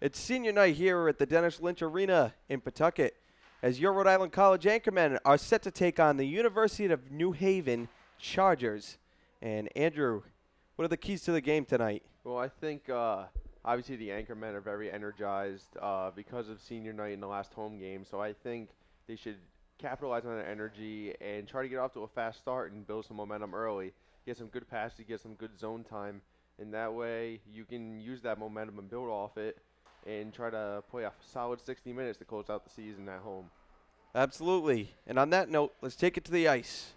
It's senior night here at the Dennis Lynch Arena in Pawtucket as your Rhode Island College anchormen are set to take on the University of New Haven Chargers. And Andrew, what are the keys to the game tonight? Well, I think obviously the anchormen are very energized because of senior night in the last home game. So I think they should capitalize on that energy and try to get off to a fast start and build some momentum early. Get some good passes, get some good zone time, and that way you can use that momentum and build off it and try to play a solid 60 minutes to close out the season at home. Absolutely. And on that note, let's take it to the ice.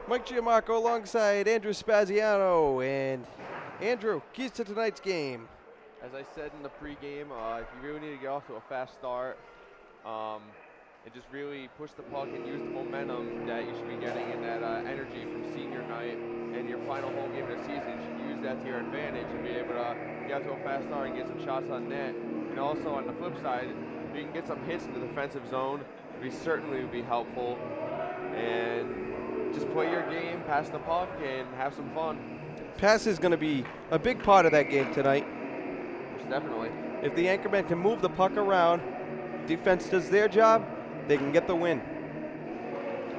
Mike Giammarco alongside Andrew Spaziano. And Andrew, keys to tonight's game. As I said in the pregame, you really need to get off to a fast start and just really push the puck and use the momentum that you should be getting in that energy from senior night and your final home game of the season. You should use that to your advantage and be able to get off to a fast start and get some shots on net. And also on the flip side, if you can get some hits in the defensive zone, we certainly would be helpful. And just play your game, pass the puck, and have some fun. Pass is going to be a big part of that game tonight. Most definitely. If the Anchormen can move the puck around, defense does their job, they can get the win.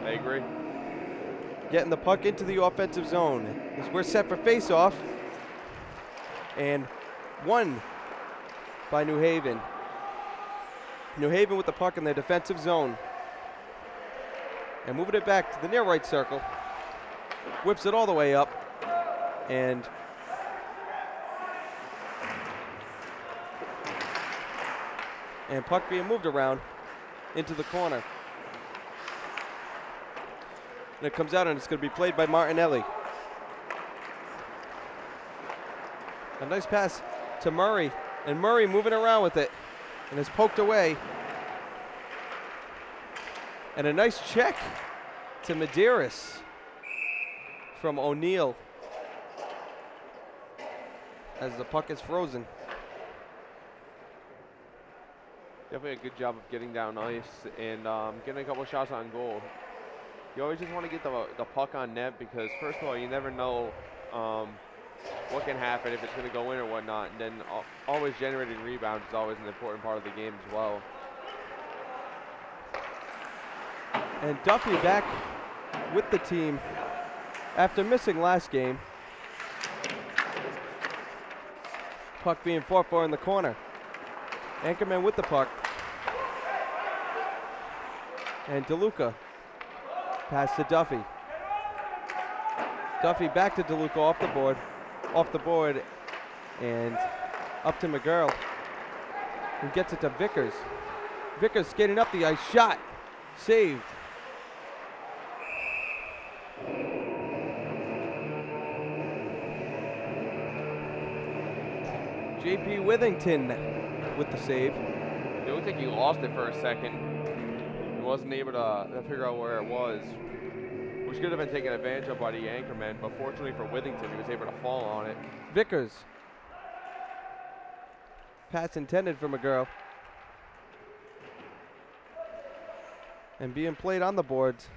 I agree. Getting the puck into the offensive zone. As we're set for face-off. And won by New Haven. New Haven with the puck in their defensive zone. And moving it back to the near right circle. Whips it all the way up. And puck being moved around into the corner. And it comes out and it's going to be played by Martinelli. A nice pass to Murray, and Murray moving around with it and is poked away. And a nice check to Medeiros from O'Neill as the puck is frozen. Definitely a good job of getting down ice and getting a couple of shots on goal. You always just want to get the puck on net because, first of all, you never know what can happen, if it's going to go in or whatnot. And then always generating rebounds is always an important part of the game as well. And Duffy back with the team after missing last game. Puck being fought for in the corner. Anchorman with the puck. And DeLuca. Pass to Duffy. Duffy back to DeLuca off the board. Off the board. And up to McGurl. Who gets it to Vickers. Vickers skating up the ice. Shot. Saved. J.P. Withington with the save. It looked like he lost it for a second. He wasn't able to figure out where it was, which could have been taken advantage of by the Anchorman, but fortunately for Withington, he was able to fall on it. Vickers. Pass intended for McGurl. And being played on the boards.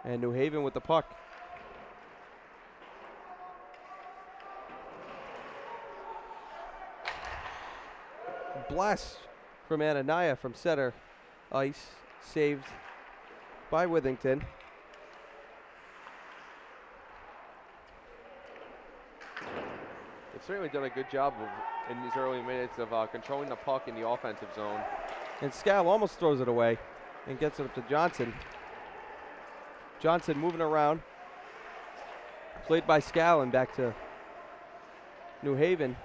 And New Haven with the puck. Blast from Anania from center ice, saved by Withington. They've certainly done a good job in these early minutes of controlling the puck in the offensive zone. And Scal almost throws it away and gets it up to Johnson. Johnson moving around. Played by Scal and back to New Haven.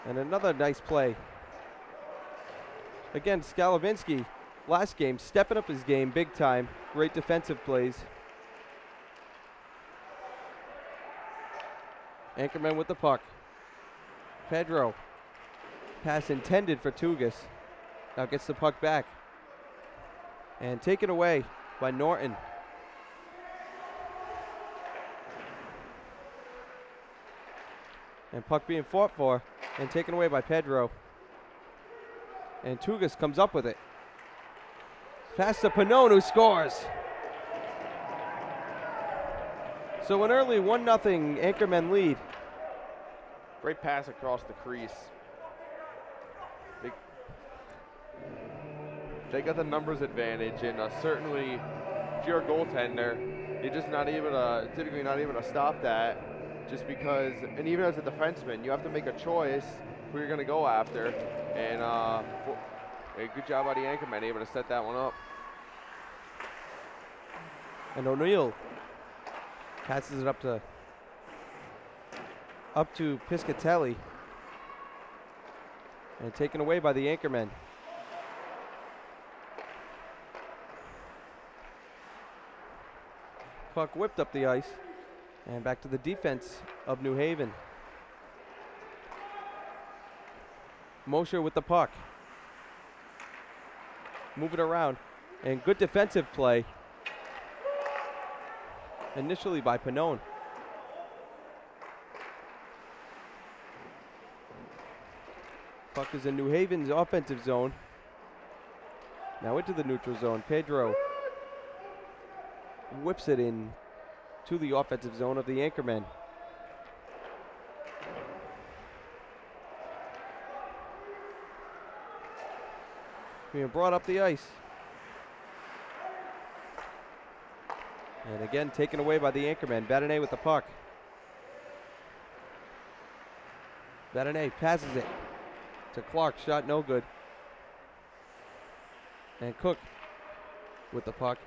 And another nice play. Again, Skalovinsky, last game, stepping up his game big time. Great defensive plays. Anchorman with the puck. Pedro. Pass intended for Tugas. Now gets the puck back. And taken away by Norton. And puck being fought for and taken away by Pedro. And Tugas comes up with it. Pass to Pannone, who scores. So an early 1-0 Anchormen lead. Great pass across the crease. They got the numbers advantage, and certainly if you're a goaltender, you're just not able to, typically not able to stop that. Just because, and even as a defenseman, you have to make a choice who you're going to go after. And a good job by the Anchorman, able to set that one up. And O'Neill passes it up to Piscatelli. And taken away by the Anchormen. Puck whipped up the ice. And back to the defense of New Haven. Mosher with the puck. Move it around. And good defensive play. Initially by Pannone. Puck is in New Haven's offensive zone. Now into the neutral zone. Pedro whips it in to the offensive zone of the Anchormen. Being brought up the ice. And again taken away by the Anchormen. Vadonais with the puck. Vadonais passes it to Clark. Shot no good. And Cook with the puck.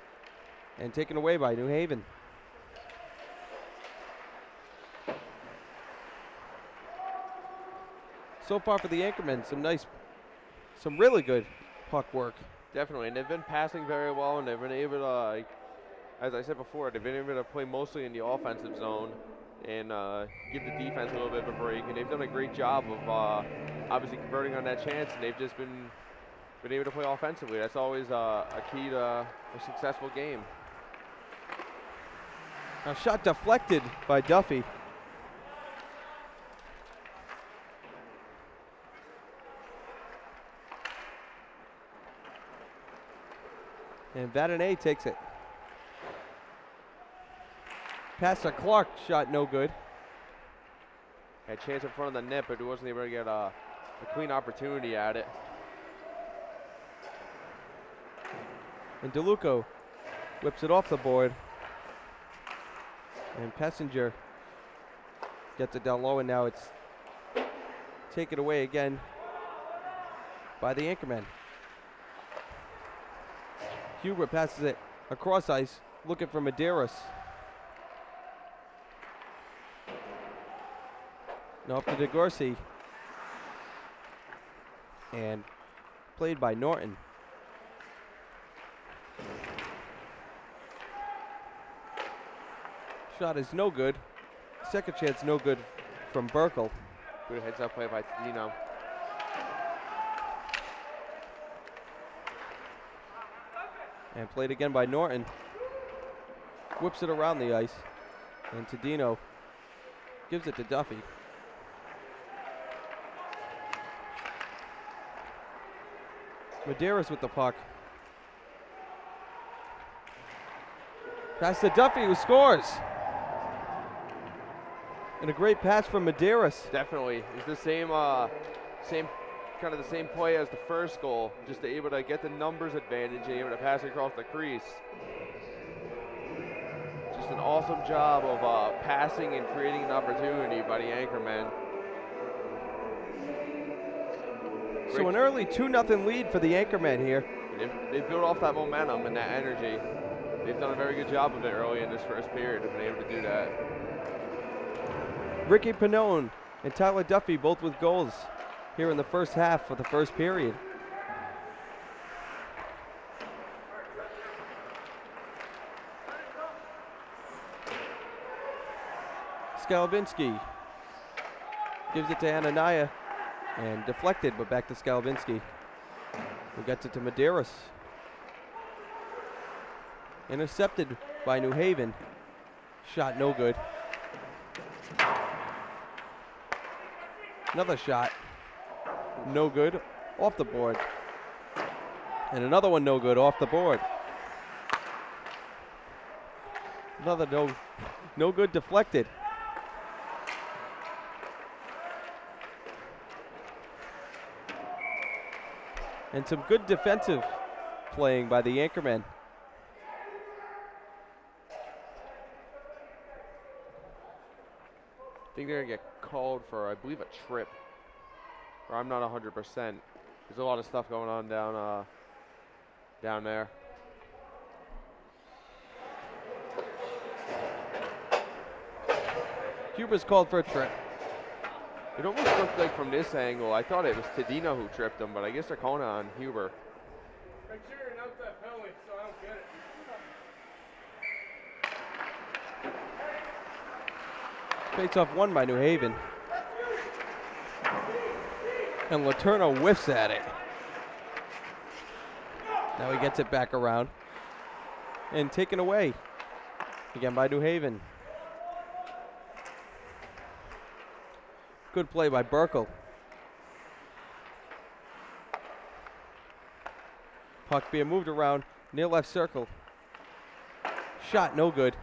And taken away by New Haven. So far for the Anchormen, some really good puck work. Definitely, and they've been passing very well, and they've been able to, as I said before, they've been able to play mostly in the offensive zone and give the defense a little bit of a break. And they've done a great job of obviously converting on that chance, and they've just been able to play offensively. That's always a key to a successful game. Now shot deflected by Duffy. And Vadonais takes it. Pass to Clark, shot no good. Had a chance in front of the net, but he wasn't able to get a clean opportunity at it. And DeLuco whips it off the board. And Passenger gets it down low, and now it's taken away again by the Anchormen. Huber passes it across ice, looking for Medeiros. Now up to DeGorsi. And played by Norton. Shot is no good. Second chance no good from Burkle. Good heads-up play by Tadino. And played again by Norton. Whips it around the ice. And Tadino gives it to Duffy. Medeiros with the puck. Pass to Duffy, who scores. And a great pass from Medeiros. Definitely. It's the same kind of the same play as the first goal, just able to get the numbers advantage and able to pass it across the crease. Just an awesome job of passing and creating an opportunity by the Anchormen. So an early 2-0 lead for the Anchormen here. They've built off that momentum and that energy. They've done a very good job of it early in this first period. They've been able to do that. Ricky Pannone and Tyler Duffy both with goals here in the first half of the first period. Skalbinski gives it to Anania and deflected, but back to Skalbinski, who gets it to Medeiros. Intercepted by New Haven. Shot no good. Another shot. No good. Off the board. And another one no good. Off the board. Another no good deflected. And some good defensive playing by the Anchormen. I think they're going to get called for, I believe, a trip. Or I'm not 100%. There's a lot of stuff going on down there. Huber's called for a trip. It almost looked like from this angle, I thought it was Tadino who tripped him, but I guess they're calling it on Huber. Make sure you announce that penalty so I don't get it. Face-off won by New Haven. And Letourneau whiffs at it. Now he gets it back around. And taken away again by New Haven. Good play by Burkle. Puck being moved around near left circle. Shot no good.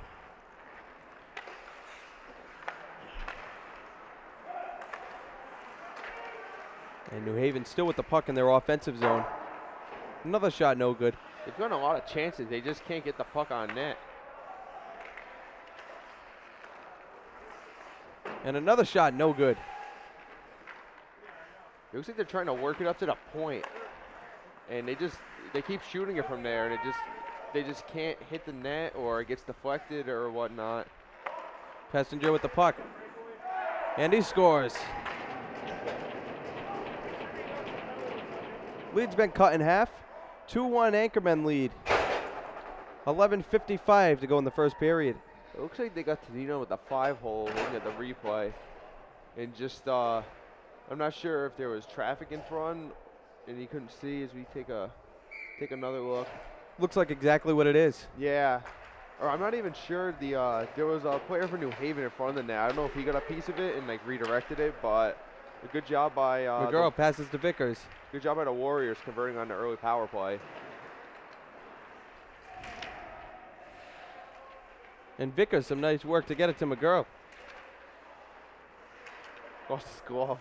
And New Haven still with the puck in their offensive zone. Another shot no good. They've gotten a lot of chances. They just can't get the puck on net. And another shot no good. It looks like they're trying to work it up to the point, and they keep shooting it from there, and they just can't hit the net, or it gets deflected or whatnot. Passenger with the puck, and he scores. Lead's been cut in half. 2-1 Anchormen lead. 11:55 to go in the first period. It looks like they got Tadino with the 5-hole looking at the replay, and just I'm not sure if there was traffic in front and he couldn't see as we take another look. Looks like exactly what it is. Yeah. Or I'm not even sure. There was a player for New Haven in front of the net. I don't know if he got a piece of it and like redirected it, but a good job by McGurl passes to Vickers. Good job by the Warriors converting on the early power play. And Vickers, some nice work to get it to McGurl. Lost his glove.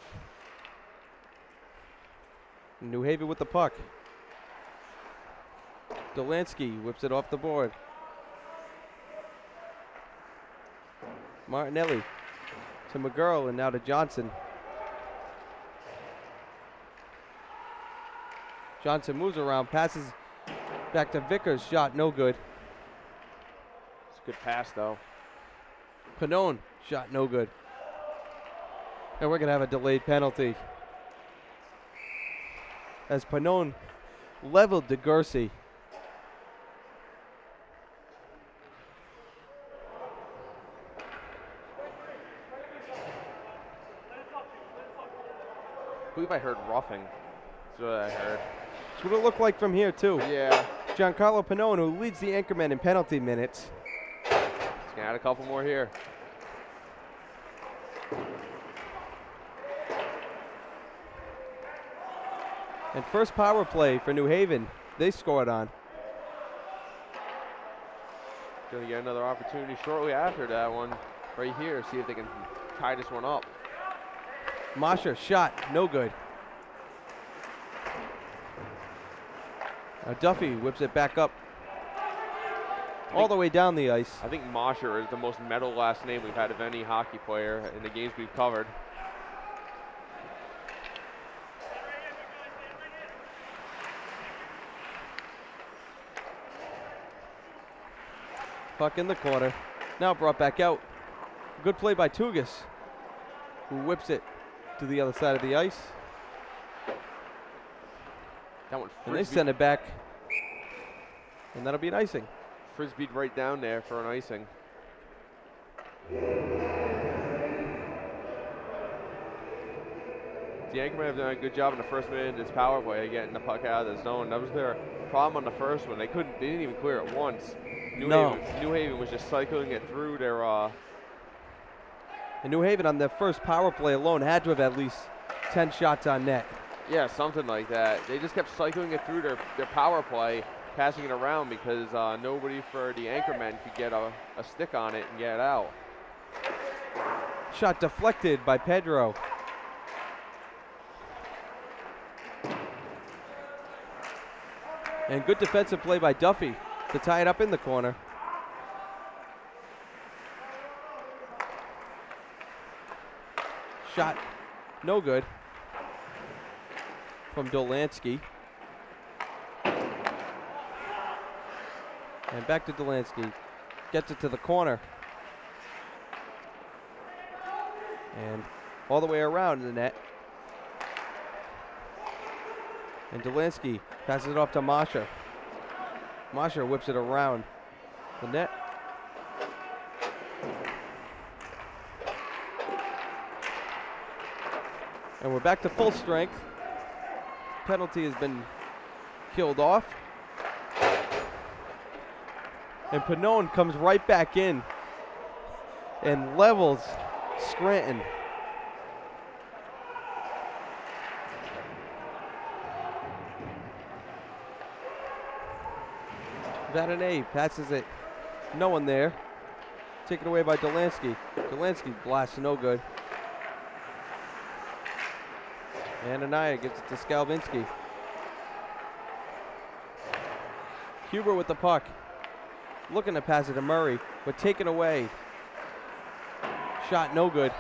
New Haven with the puck. Delansky whips it off the board. Martinelli to McGurl and now to Johnson. Johnson moves around, passes back to Vickers. Shot no good. It's a good pass though. Pannone, shot no good. And we're going to have a delayed penalty. As Pannone leveled DeGursey. I believe I heard roughing. That's what I heard. That's what it looked like from here, too. Yeah. Giancarlo Pannone, who leads the Anchormen in penalty minutes. He's going to add a couple more here. And first power play for New Haven, they scored on. Going to get another opportunity shortly after that one right here. See if they can tie this one up. Masha, shot, no good. Duffy whips it back up. All the way down the ice. I think Mosher is the most metal last name we've had of any hockey player in the games we've covered. Puck in the corner. Now brought back out. Good play by Tugas, who whips it to the other side of the ice. That one And they send it back. And that'll be an icing. Frisbeed right down there for an icing. The Anchormen have done a good job in the first minute of this power play getting the puck out of the zone. That was their problem on the first one. They didn't even clear it once. New Haven was just cycling it through their And New Haven on their first power play alone had to have at least 10 shots on net. Yeah, something like that. They just kept cycling it through their power play, passing it around because nobody for the Anchormen could get a stick on it and get it out. Shot deflected by Pedro. And good defensive play by Duffy to tie it up in the corner. Shot no good from Dolansky. And back to Dolansky. Gets it to the corner. And all the way around the net. And Delansky passes it off to Masha. Masha whips it around the net. And we're back to full strength. Penalty has been killed off. And Pannone comes right back in and levels Scranton. Vadonay passes it. No one there. Taken away by Delansky. Delansky blasts no good. And Anaya gives it to Skalvinsky. Huber with the puck. Looking to pass it to Murray, but taken away. Shot no good.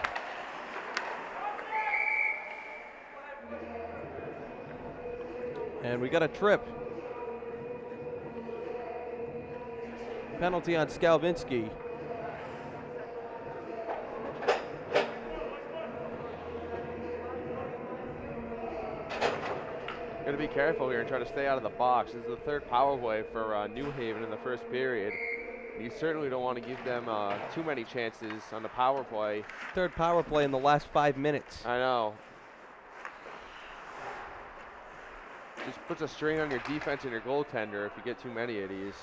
And we got a trip. Penalty on Skalvinsky. Got to be careful here and try to stay out of the box. This is the third power play for New Haven in the first period. You certainly don't want to give them too many chances on the power play. Third power play in the last 5 minutes. I know. Just puts a strain on your defense and your goaltender if you get too many of these.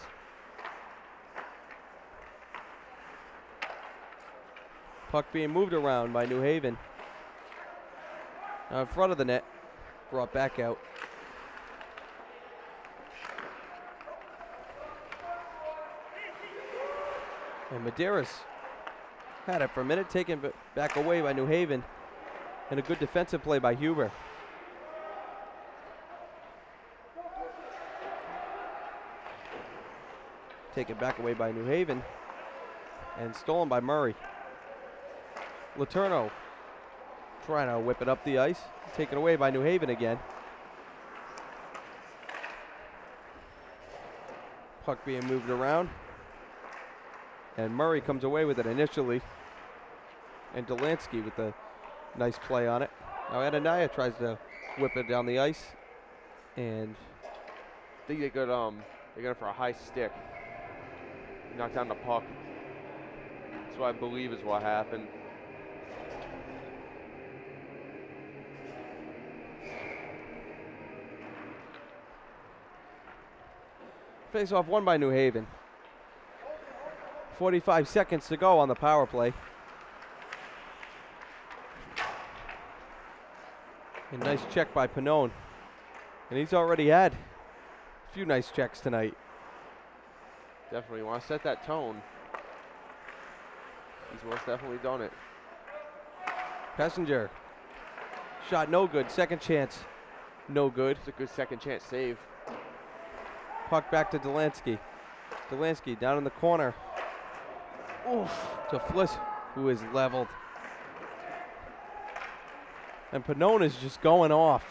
Puck being moved around by New Haven. Now in front of the net. Brought back out. And Medeiros had it for a minute, taken back away by New Haven. And a good defensive play by Huber. Taken back away by New Haven. And stolen by Murray. Letourneau trying to whip it up the ice. Taken away by New Haven again. Puck being moved around. And Murray comes away with it initially. And Delansky with a nice play on it. Now Anania tries to whip it down the ice. And I think they got it for a high stick. Knocked down the puck. That's what I believe is what happened. face off won by New Haven. 45 seconds to go on the power play. A nice check by Pannone. And he's already had a few nice checks tonight. Definitely want to set that tone. He's most definitely done it. Passenger. Shot no good. Second chance. No good. It's a good second chance save. Puck back to Delansky. Delansky down in the corner. Oof. To Fliss, who is leveled. And Pannone is just going off.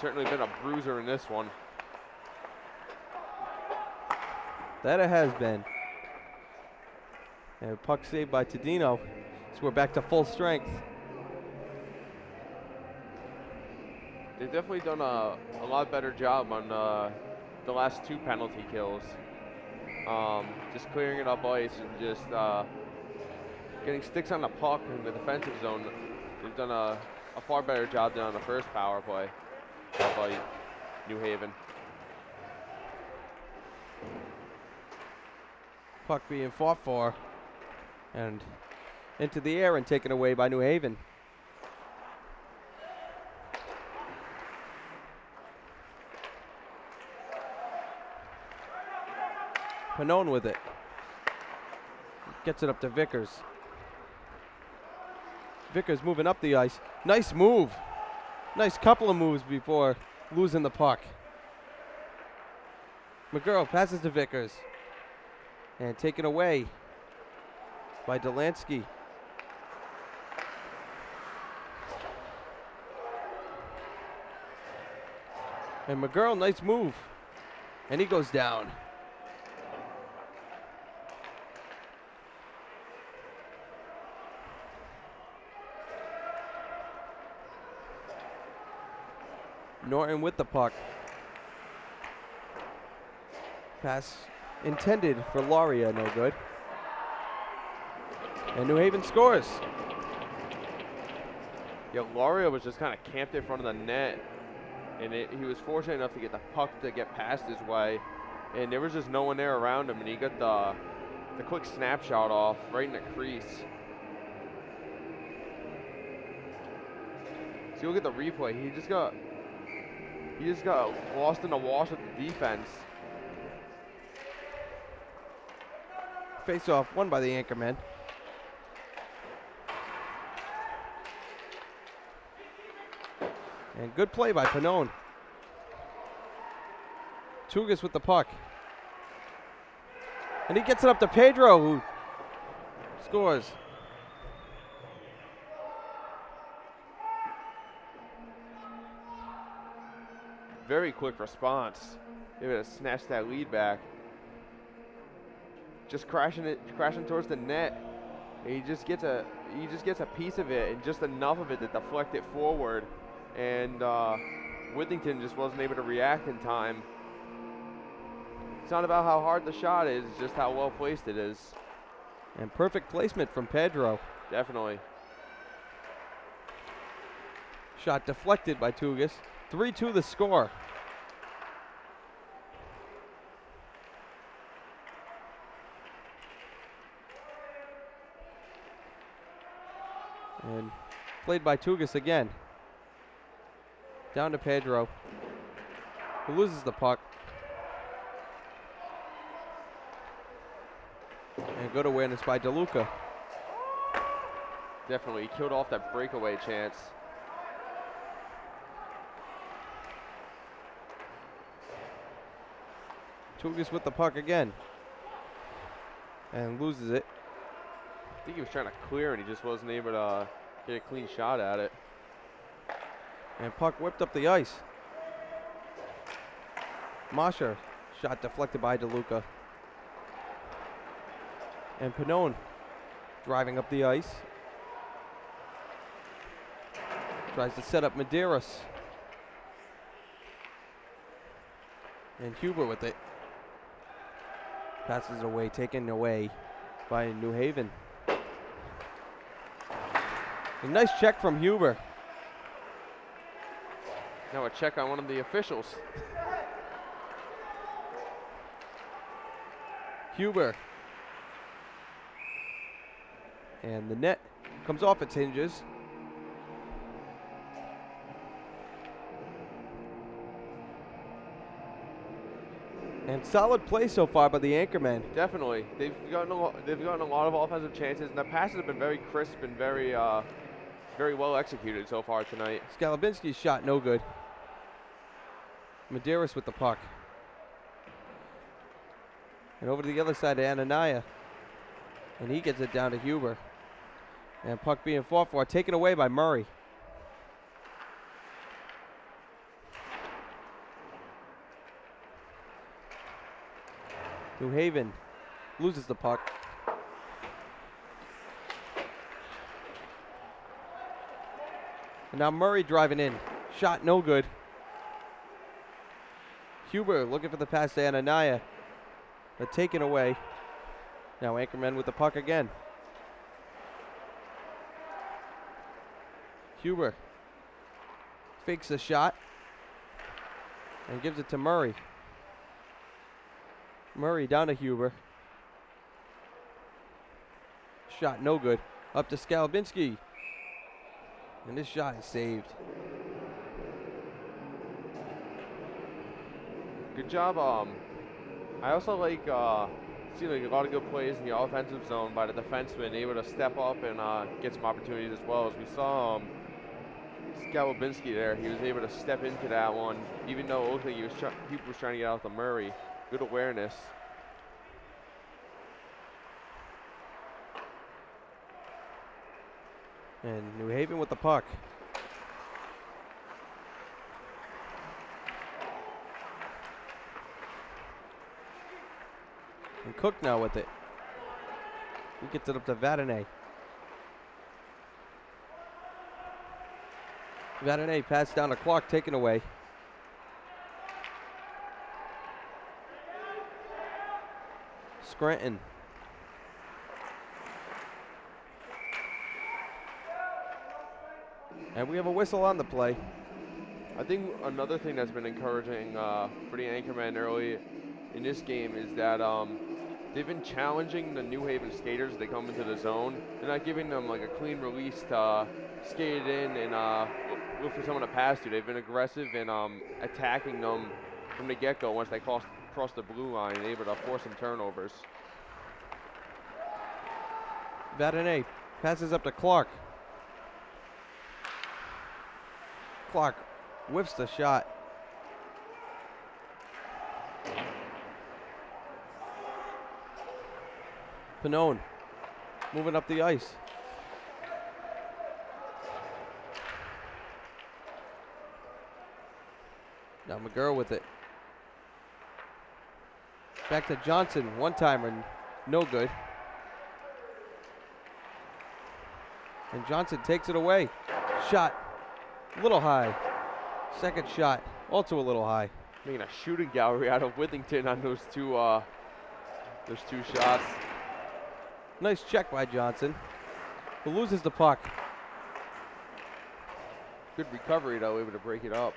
Certainly been a bruiser in this one. That it has been. And puck saved by Tadino. So we're back to full strength. They've definitely done a lot better job on the last two penalty kills. Just clearing it up ice and just getting sticks on the puck in the defensive zone. They've done a far better job than on the first power play by New Haven. Puck being fought for and into the air and taken away by New Haven. Pannone with it. Gets it up to Vickers. Vickers moving up the ice. Nice move. Nice couple of moves before losing the puck. McGurl passes to Vickers. And taken away by Delansky. And McGurl, nice move. And he goes down. Norton with the puck. Pass intended for Laria, no good. And New Haven scores. Yeah, Laria was just kind of camped in front of the net, and he was fortunate enough to get the puck to get past his way, and there was just no one there around him, and he got the quick snapshot off right in the crease. So look at the replay. He just got lost in the wash with the defense. Face off, won by the Anchormen. And good play by Pannone. Tugas with the puck. And he gets it up to Pedro, who scores. Very quick response. They would have snatched that lead back. Just crashing towards the net. And he just gets a piece of it, and just enough of it to deflect it forward. And Whittington just wasn't able to react in time. It's not about how hard the shot is, it's just how well placed it is. And perfect placement from Pedro. Definitely. Shot deflected by Tugas. 3-2 the score. And played by Tugas again. Down to Pedro, who loses the puck. And good awareness by DeLuca. Definitely, he killed off that breakaway chance. Tugas with the puck again. And loses it. I think he was trying to clear and he just wasn't able to get a clean shot at it. And puck whipped up the ice. Masha, shot deflected by DeLuca. And Pannone driving up the ice. Tries to set up Medeiros. And Huber with it. Passes away, taken away by New Haven. A nice check from Huber. Now a check on one of the officials. Huber. And the net comes off its hinges. And solid play so far by the Anchormen. Definitely. They've gotten a lot of offensive chances, and the passes have been very crisp and very well executed so far tonight. Skalabinski's shot no good. Medeiros with the puck. And over to the other side to Anania. And he gets it down to Huber. And puck being fought for, taken away by Murray. New Haven loses the puck. And now Murray driving in. Shot no good. Huber looking for the pass to Anania. But taken away. Now Anchorman with the puck again. Huber fakes a shot and gives it to Murray. Murray down to Huber. Shot no good. Up to Skalabinski. And this shot is saved. Good job. I also like seeing like a lot of good plays in the offensive zone by the defenseman, able to step up and get some opportunities as well. As we saw Skalabinski there, he was able to step into that one, even though Oakley was trying to get out to Murray. Good awareness. And New Haven with the puck. And Cook now with it. He gets it up to Vadane. Vadane passed down the clock, taken away. Scranton. And we have a whistle on the play. I think another thing that's been encouraging for the Anchormen early in this game is that they've been challenging the New Haven skaters as they come into the zone. They're not giving them like a clean release to skate it in and look for someone to pass to. They've been aggressive in attacking them from the get-go once they cross the blue line and able to force some turnovers. Vadane passes up to Clark. Clark whiffs the shot. Pannone moving up the ice. Now McGurl with it. Back to Johnson, one-timer, no good. And Johnson takes it away. Shot, a little high. Second shot, also a little high. Making a shooting gallery out of Withington on those two shots. Nice check by Johnson, who loses the puck. Good recovery though, able to break it up.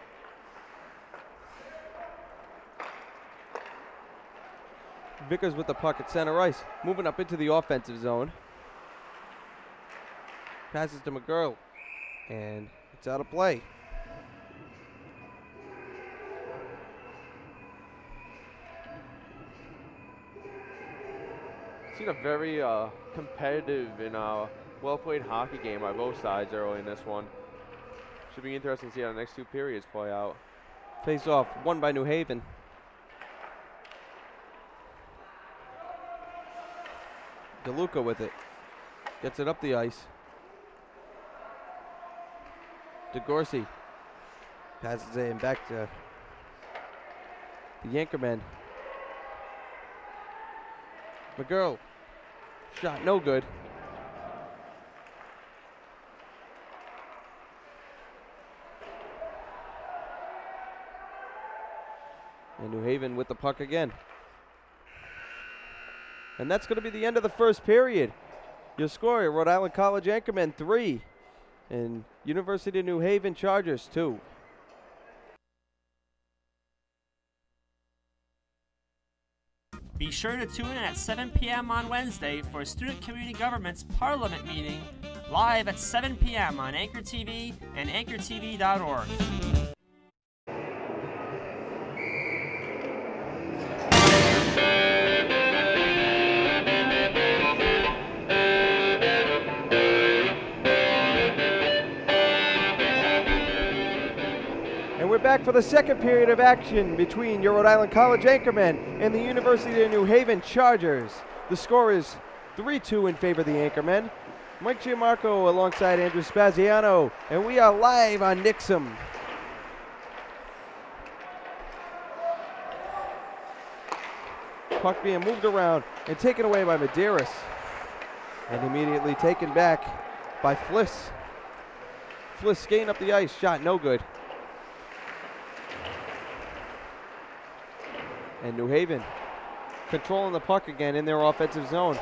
Vickers with the puck at center ice, moving up into the offensive zone. Passes to McGurl, and it's out of play. Seen a very competitive and well-played hockey game by both sides early in this one. Should be interesting to see how the next two periods play out. Face off, won by New Haven. DeLuca with it. Gets it up the ice. DeGorsey passes it and back to the Anchormen. McGurl. Shot no good. And New Haven with the puck again. And that's going to be the end of the first period. Your score, Rhode Island College Anchormen 3 and University of New Haven Chargers 2. Be sure to tune in at 7 p.m. on Wednesday for Student Community Government's Parliament meeting, live at 7 p.m. on Anchor TV and anchortv.org. And we're back for the second period of action between your Rhode Island College Anchormen and the University of New Haven Chargers. The score is 3-2 in favor of the Anchormen. Mike Gianmarco alongside Andrew Spaziano, and we are live on Nixum. Puck being moved around and taken away by Medeiros, and immediately taken back by Fliss. Fliss skating up the ice, shot no good. And New Haven controlling the puck again in their offensive zone,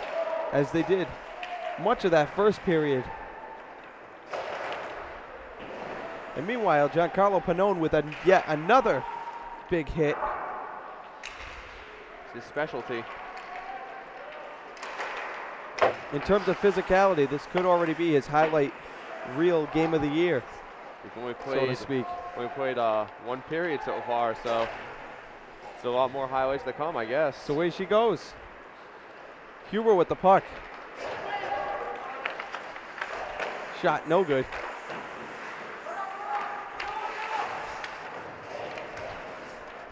as they did much of that first period. And meanwhile, Giancarlo Pannone with yet another big hit. It's his specialty. In terms of physicality, this could already be his highlight reel game of the year, We've only played, so to speak. Only played one period so far, so it's a lot more highlights to come, I guess. So away she goes. Huber with the puck. Shot no good.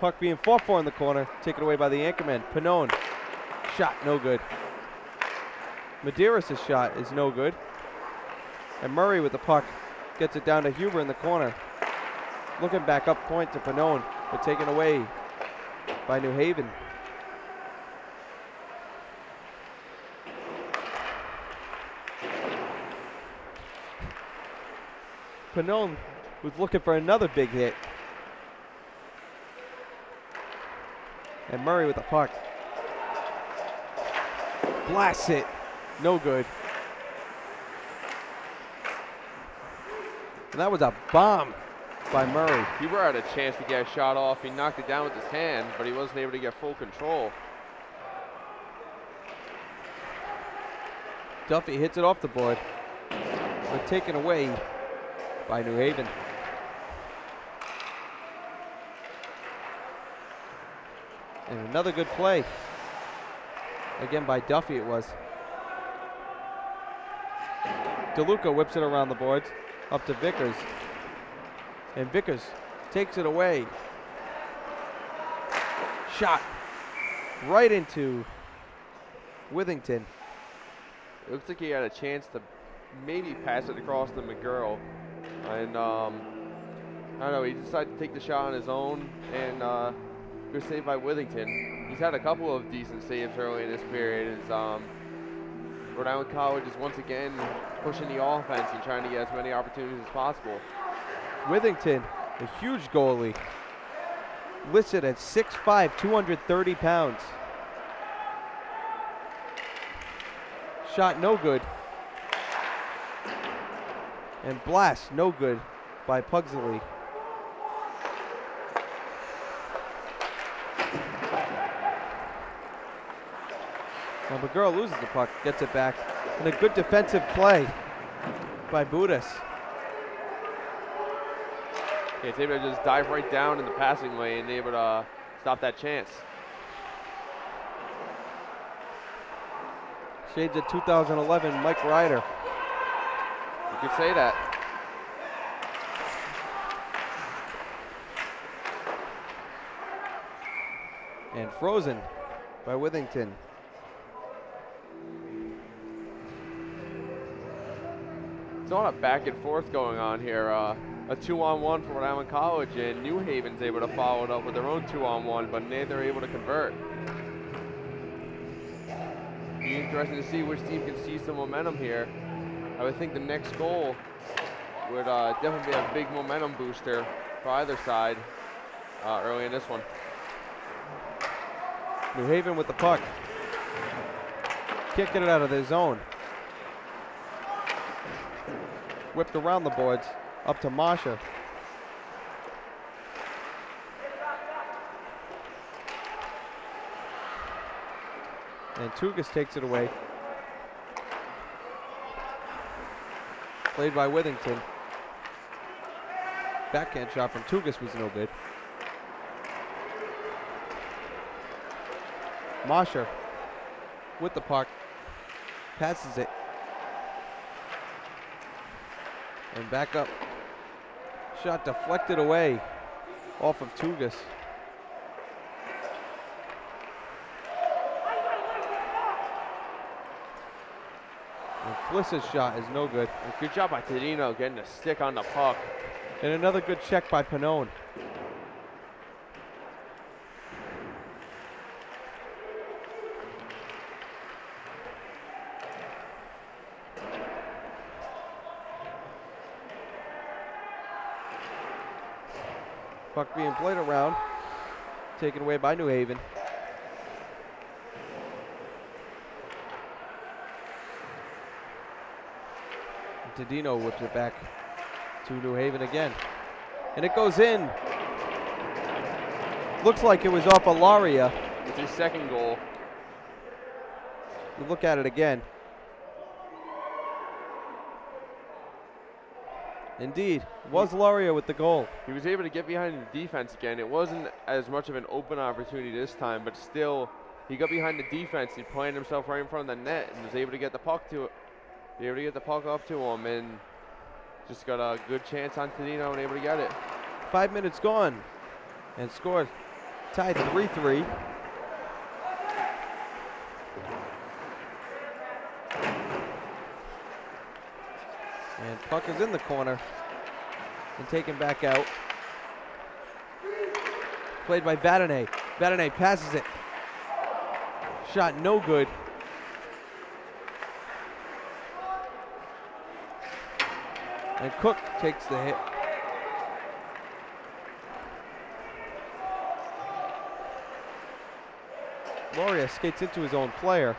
Puck being fought for in the corner, taken away by the Anchormen. Pannone, shot no good. Medeiros' shot is no good. And Murray with the puck gets it down to Huber in the corner. Looking back up point to Pannone, but taken away by New Haven. Pannone was looking for another big hit. And Murray with the puck. Blasts it. No good. And that was a bomb by Murray. Huber had a chance to get a shot off. He knocked it down with his hand, but he wasn't able to get full control. Duffy hits it off the board, but taken away by New Haven. And another good play. Again by Duffy it was. DeLuca whips it around the boards, up to Vickers. And Vickers takes it away. Shot right into Withington. It looks like he had a chance to maybe pass it across to McGurl. And I don't know, he decided to take the shot on his own, and good save by Withington. He's had a couple of decent saves early in this period. Rhode Island College is once again pushing the offense and trying to get as many opportunities as possible. Withington, a huge goalie, listed at 6'5", 230 pounds. Shot no good. And blast no good by Pugsley. Well, McGurl loses the puck, gets it back, and a good defensive play by Budis. Yeah, he's able to just dive right down in the passing lane and able to stop that chance. Shades of 2011, Mike Ryder. You could say that. And frozen by Withington. It's a lot of back and forth going on here. A 2-on-1 for Rhode Island College, and New Haven's able to follow it up with their own 2-on-1, but neither are able to convert. Be interesting to see which team can see some momentum here. I would think the next goal would definitely be a big momentum booster for either side early in this one. New Haven with the puck. Can't get it out of their zone. Whipped around the boards, up to Masha. And Tugas takes it away. Played by Withington. Backhand shot from Tugas was no good. Masha with the puck. Passes it. And back up. Shot deflected away off of Tugas. And Fliss's shot is no good. Good job by Tadino getting a stick on the puck. And another good check by Pannone. Puck being played around, taken away by New Haven. Tadino whips it back to New Haven again. And it goes in. Looks like it was off Alaria. It's his second goal. You look at it again. Indeed, was Laria with the goal. He was able to get behind the defense again. It wasn't as much of an open opportunity this time, but still, he got behind the defense. He planted himself right in front of the net and was able to get the puck to it. Able to get the puck up to him, and just got a good chance on Tadino and able to get it. 5 minutes gone, and scored, tied 3-3. And puck is in the corner and taken back out. Played by Vadane. Vadane passes it. Shot no good. And Cook takes the hit. Loria skates into his own player.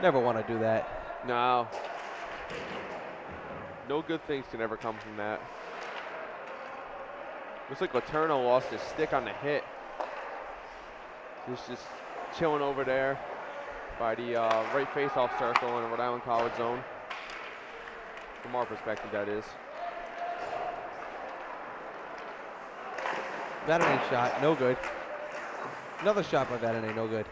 Never want to do that. No. No good things can ever come from that. Looks like Letourneau lost his stick on the hit. He's just chilling over there by the right face-off circle in the Rhode Island College zone. From our perspective, that is. Vadane shot, no good. Another shot by Vadane, no good.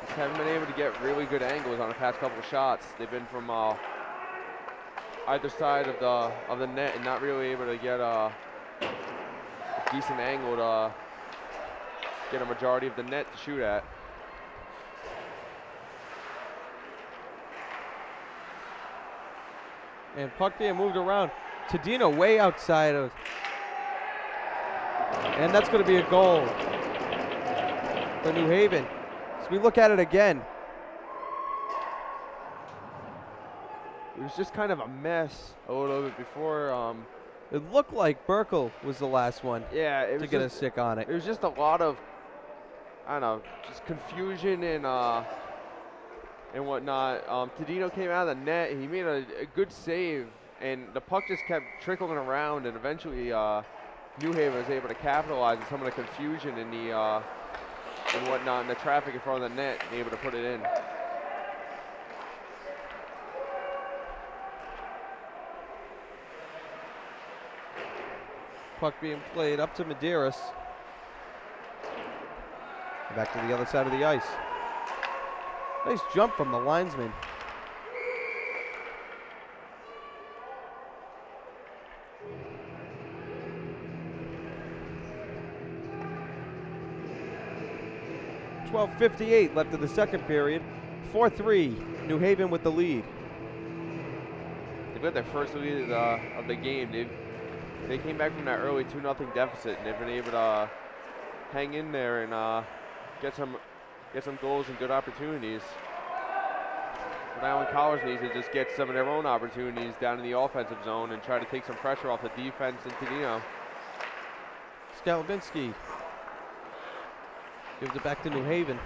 Just haven't been able to get really good angles on the past couple of shots. They've been from either side of the net and not really able to get a decent angle to get a majority of the net to shoot at. And puck being moved around. Tadino way outside of. And that's going to be a goal for New Haven. So we look at it again. It was just kind of a mess a little bit before. It looked like Burkle was the last one to get a stick on it. It was just a lot of, I don't know, just confusion and whatnot. Tadino came out of the net. He made a good save, and the puck just kept trickling around, and eventually New Haven was able to capitalize on some of the confusion and and whatnot, and the traffic in front of the net, and able to put it in. Puck being played up to Medeiros. Back to the other side of the ice. Nice jump from the linesman. .58 left in the second period. 4-3, New Haven with the lead. They've got their first lead of the game. They came back from that early 2-0 deficit, and they've been able to hang in there and get some goals and good opportunities. Rhode Island College needs to just get some of their own opportunities down in the offensive zone and try to take some pressure off the defense in Tadino. Skalabinski gives it back to New Haven.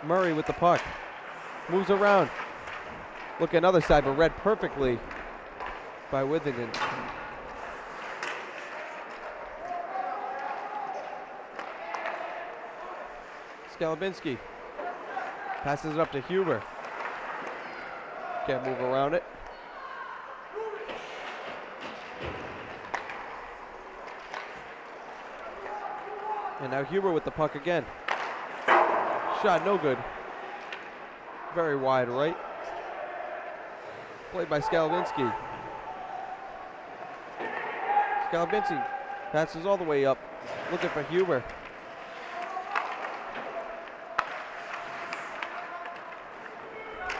Murray with the puck. Moves around. Look, another side, but read perfectly by Withington. Skalabinski passes it up to Huber. Can't move around it. And now Huber with the puck again. Shot no good. Very wide right. Played by Skalabinski. Skalabinski passes all the way up. Looking for Huber.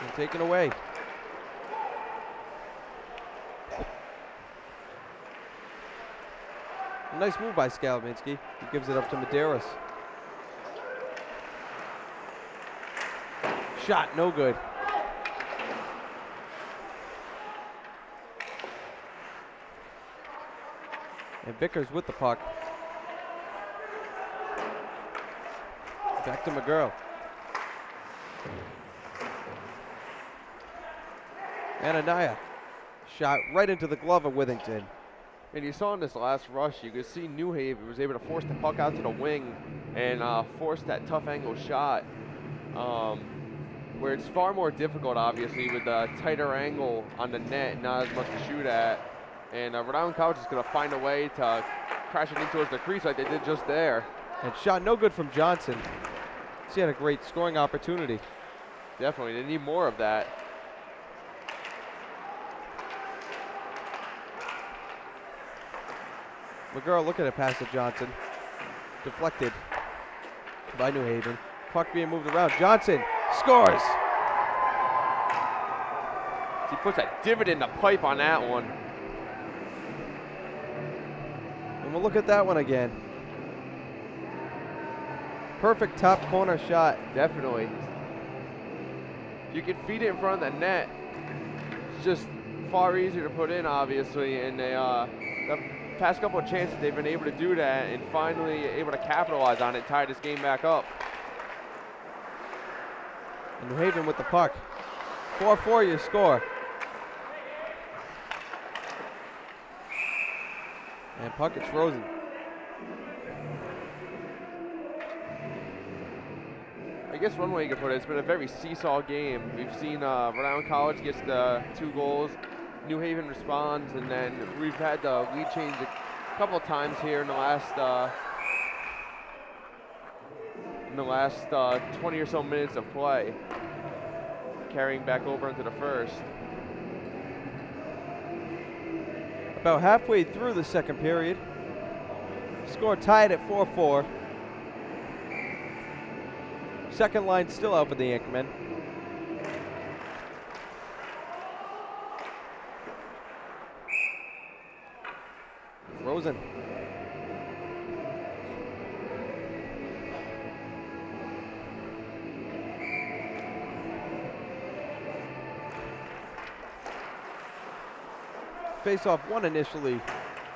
And taken away. A nice move by Skalabinski. He gives it up to Medeiros. Shot no good. And Vickers with the puck. Back to McGurl. Anania. Shot right into the glove of Withington. And you saw in this last rush, you could see New Haven was able to force the puck out to the wing and force that tough angle shot, where it's far more difficult, obviously, with a tighter angle on the net, not as much to shoot at. And Rhode Island College is going to find a way to crash it in towards the crease like they did just there. And shot no good from Johnson. She had a great scoring opportunity. Definitely, they need more of that. McGurl looking at pass to Johnson. Deflected by New Haven. Puck being moved around. Johnson scores. He puts a divot in the pipe on that one. And we'll look at that one again. Perfect top corner shot. Definitely. If you can feed it in front of the net, just far easier to put in, obviously, and they the past couple of chances they've been able to do that and finally able to capitalize on it, tie this game back up. And New Haven with the puck. 4-4 your score. And puck gets frozen. I guess one way you could put it, it's been a very seesaw game. We've seen Rhode Island College gets the 2 goals, New Haven responds, and then we've had the lead change a couple of times here in the last 20 or so minutes of play, carrying back over into the first. About halfway through the second period. Score tied at 4-4. Second line still out for the Anchormen. Frozen. Face-off won initially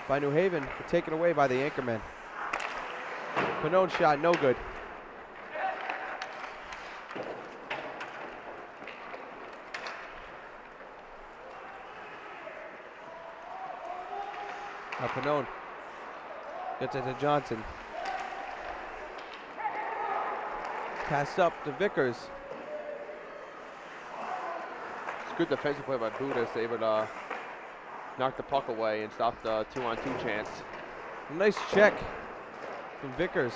by New Haven, but taken away by the Anchormen. Pannone shot no good. Now Pannone gets it to Johnson. Passed up to Vickers. It's good defensive play by Budis, able to knock the puck away and stop the 2-on-2 chance. Nice check from Vickers.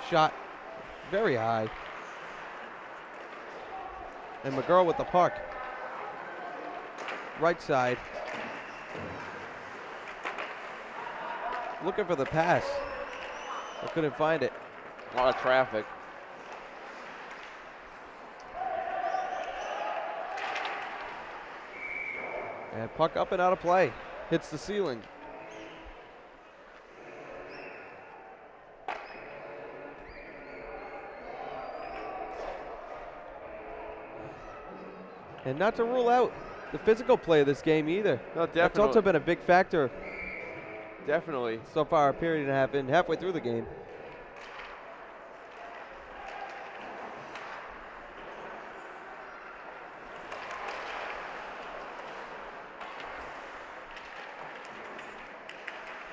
Shot very high. And McGurl with the puck. Right side. Looking for the pass. I couldn't find it. A lot of traffic. And puck up and out of play. Hits the ceiling. And not to rule out the physical play of this game either. No, definitely. That's also been a big factor Definitely. so far, a period and a half in, halfway through the game.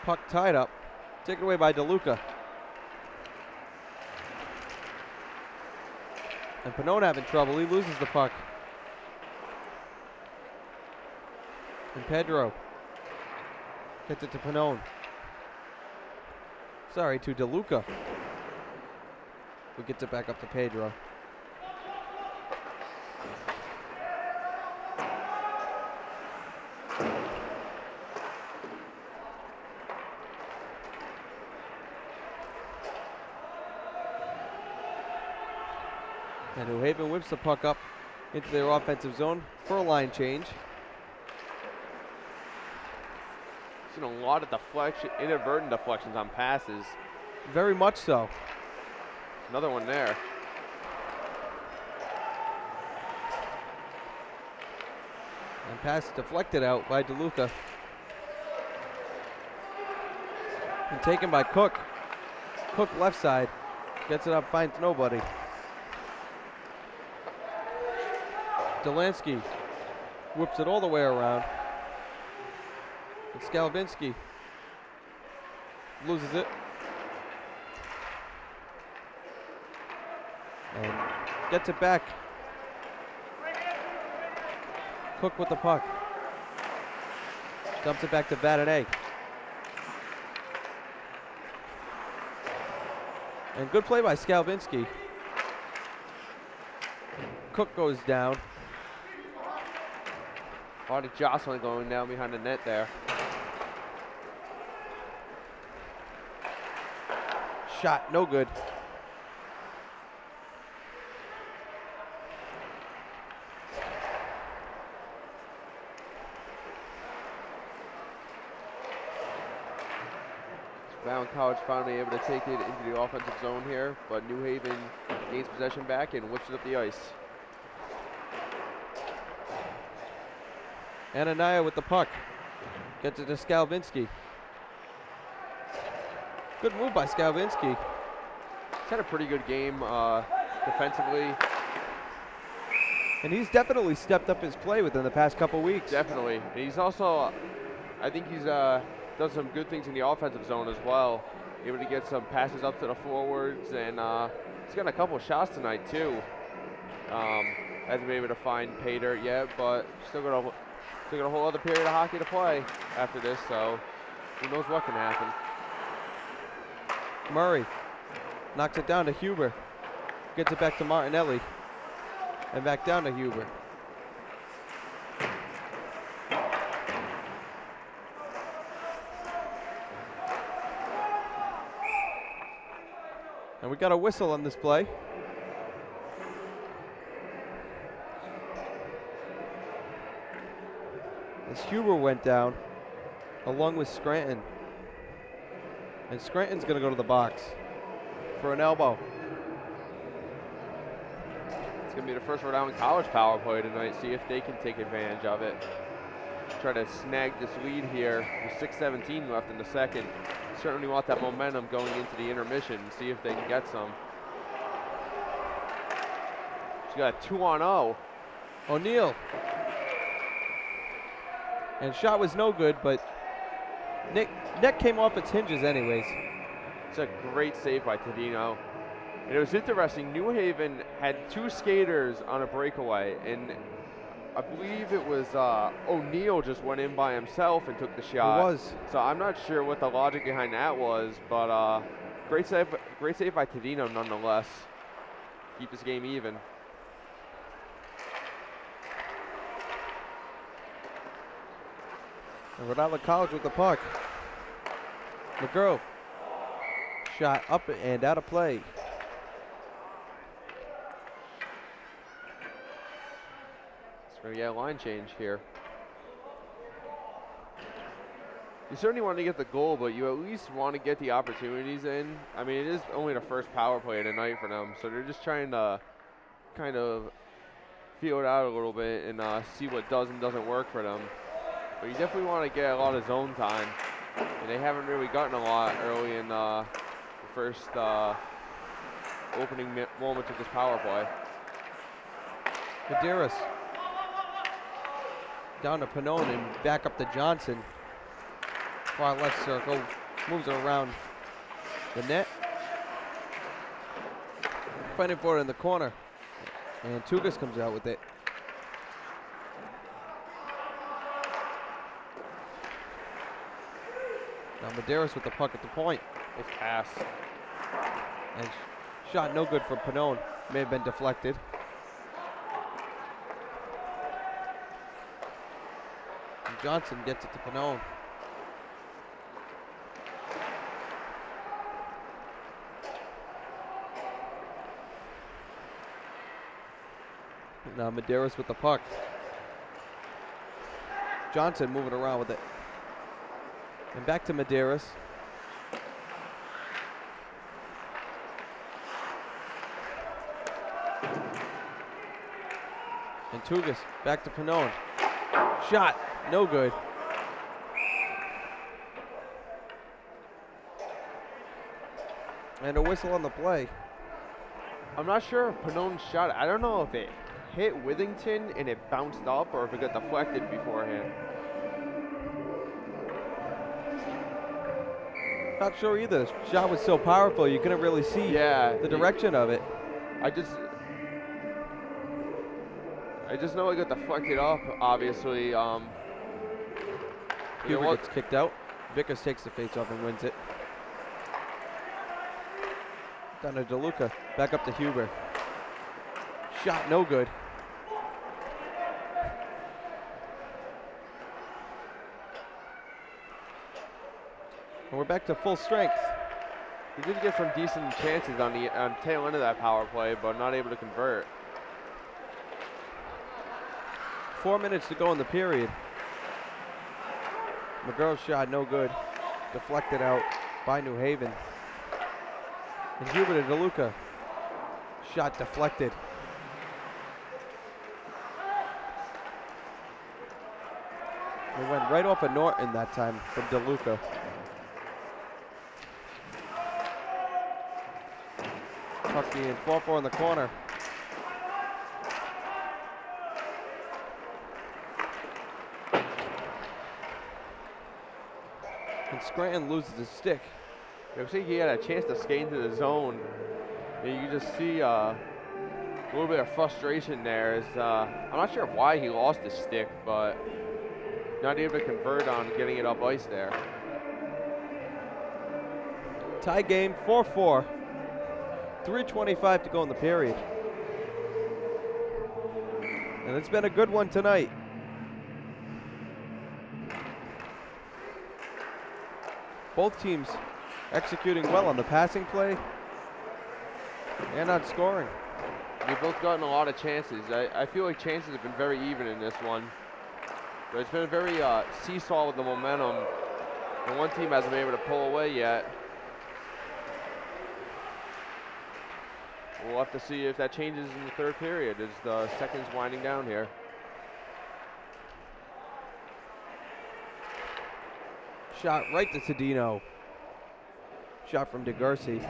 Puck tied up, taken away by DeLuca. And Pannone having trouble, he loses the puck. And Pedro gets it to Pannone. Sorry, to DeLuca, who gets it back up to Pedro. And New Haven whips the puck up into their offensive zone for a line change. Seen a lot of deflection, inadvertent deflections on passes. Very much so. Another one there. And pass deflected out by DeLuca. And taken by Cook. Cook left side. Gets it up, finds nobody. Delansky whips it all the way around. And Skalvinsky loses it. And gets it back. Cook with the puck. Dumps it back to Vadane. And good play by Skalvinsky. Cook goes down. A lot of jostling going down behind the net there. Shot, no good. Rhode Island College finally able to take it into the offensive zone here, but New Haven gains possession back and whips it up the ice. Anania with the puck. Gets it to Skalvinski. Good move by Skalvinski. He's had a pretty good game defensively. And he's definitely stepped up his play within the past couple weeks. Definitely. And he's also, I think he's done some good things in the offensive zone as well. Able to get some passes up to the forwards, and he's got a couple shots tonight too. Hasn't been able to find pay dirt yet, but still got a whole other period of hockey to play after this, so who knows what can happen. Murray knocks it down to Huber. Gets it back to Martinelli. And back down to Huber. And we got a whistle on this play. As Huber went down, along with Scranton. And Scranton's gonna go to the box for an elbow. It's going to be the first Rhode Island College power play tonight. See if they can take advantage of it. Try to snag this lead here with 6:17 left in the second. Certainly want that momentum going into the intermission. See if they can get some. She's got a 2-on-0. O'Neal. And shot was no good, but net came off its hinges anyways. It's a great save by Tadino. And it was interesting, New Haven had two skaters on a breakaway, and I believe it was O'Neal just went in by himself and took the shot. It was. So I'm not sure what the logic behind that was, but great save by Tadino nonetheless. Keep this game even. And Rhode Island College with the puck. McGurl. Shot up and out of play. We're going to get a line change here. You certainly want to get the goal, but you at least want to get the opportunities in. I mean, it is only the first power play of the night for them, so they're just trying to kind of feel it out a little bit and see what does and doesn't work for them. But you definitely want to get a lot of zone time, and they haven't really gotten a lot early in the first opening moments of this power play. Medeiros. Down to Pannone and back up to Johnson. Far left circle, moves it around the net. Fighting for it in the corner. And Tugas comes out with it. Now Medeiros with the puck at the point. Nice pass. And shot no good for Pannone. May have been deflected. Johnson gets it to Pannone. Now Medeiros with the puck. Johnson moving around with it. And back to Medeiros. And Tugas back to Pannone. Shot, no good. And a whistle on the play. I'm not sure if Pannone shot it. I don't know if it hit Withington and it bounced up or if it got deflected beforehand. Not sure either. The shot was so powerful you couldn't really see the direction of it. I just know it got deflected up, obviously. Huber gets kicked out. Vickers takes the face off and wins it. Down to DeLuca. Back up to Huber. Shot no good. And we're back to full strength. He did get some decent chances on the tail end of that power play, but not able to convert. 4 minutes to go in the period. McGurl's shot no good. Deflected out by New Haven. And Huber to DeLuca. Shot deflected. It went right off of Norton that time from DeLuca. Puck being 4-4 in the corner. And Scranton loses his stick. It looks like he had a chance to skate into the zone. And you can just see a little bit of frustration there. I'm not sure why he lost his stick, but not able to convert on getting it up ice there. Tie game, 4-4. 3:25 to go in the period. And it's been a good one tonight. Both teams executing well on the passing play and on scoring. They've both gotten a lot of chances. I feel like chances have been very even in this one. But it's been a very seesaw with the momentum. And one team hasn't been able to pull away yet. We'll have to see if that changes in the third period as the second's winding down here. Shot right to Tadino. Shot from DeGursey.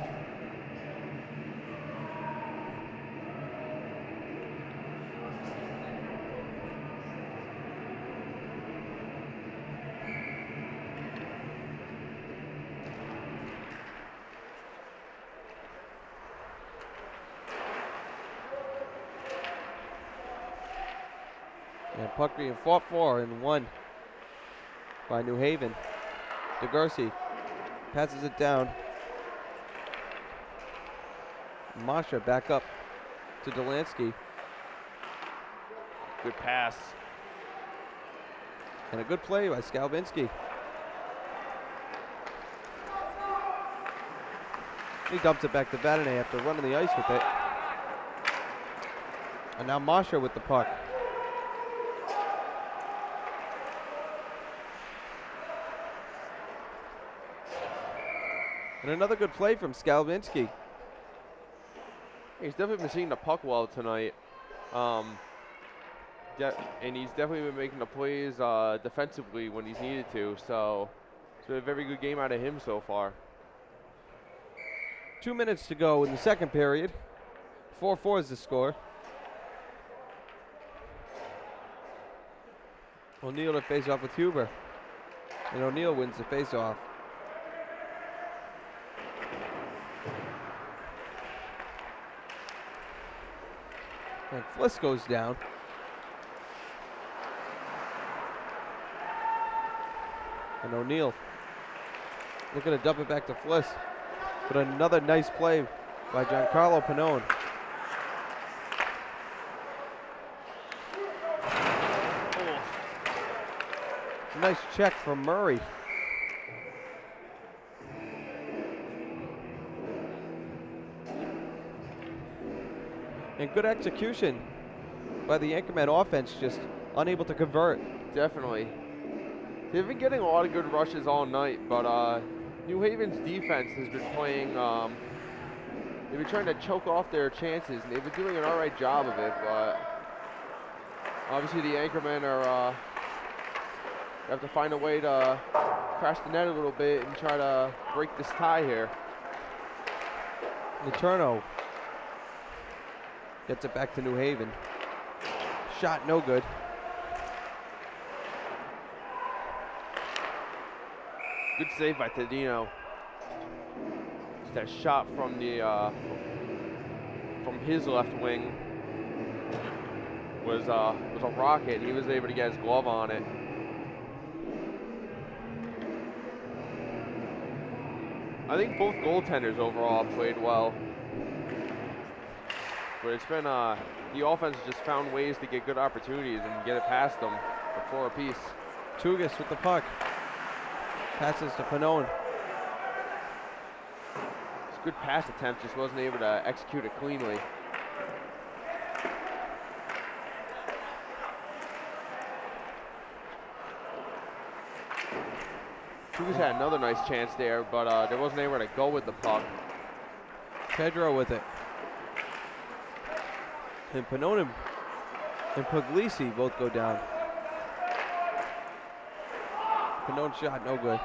And puck being fought for and won by New Haven. DeGursey passes it down. Masha back up to Delansky. Good pass. And a good play by Skalbinski. He dumps it back to Vadane after running the ice with it. And now Masha with the puck. And another good play from Skalbinski. He's definitely been seeing the puck well tonight. And he's definitely been making the plays defensively when he's needed to. So it's been a very good game out of him so far. 2 minutes to go in the second period. 4-4 is the score. O'Neill to face off with Huber. And O'Neill wins the face off. And Fliss goes down. And O'Neill looking to dump it back to Fliss. But another nice play by Giancarlo Pannone. Oh. Nice check from Murray. And good execution by the Anchorman offense, just unable to convert. Definitely. They've been getting a lot of good rushes all night, but New Haven's defense has been playing, they've been trying to choke off their chances, and they've been doing an all right job of it, but obviously the Anchormen are, have to find a way to crash the net a little bit and try to break this tie here. Letourneau gets it back to New Haven. Shot no good. Good save by Tadino. Just that shot from the from his left wing was a rocket. He was able to get his glove on it. I think both goaltenders overall played well. But it's been, the offense has just found ways to get good opportunities and get it past them for 4 apiece. Tugas with the puck. Passes to Pannone. It's a good pass attempt, just wasn't able to execute it cleanly. Tugas had another nice chance there, but there wasn't anywhere to go with the puck. Pedro with it. And Pannone and Puglisi both go down. Panone shot, no good.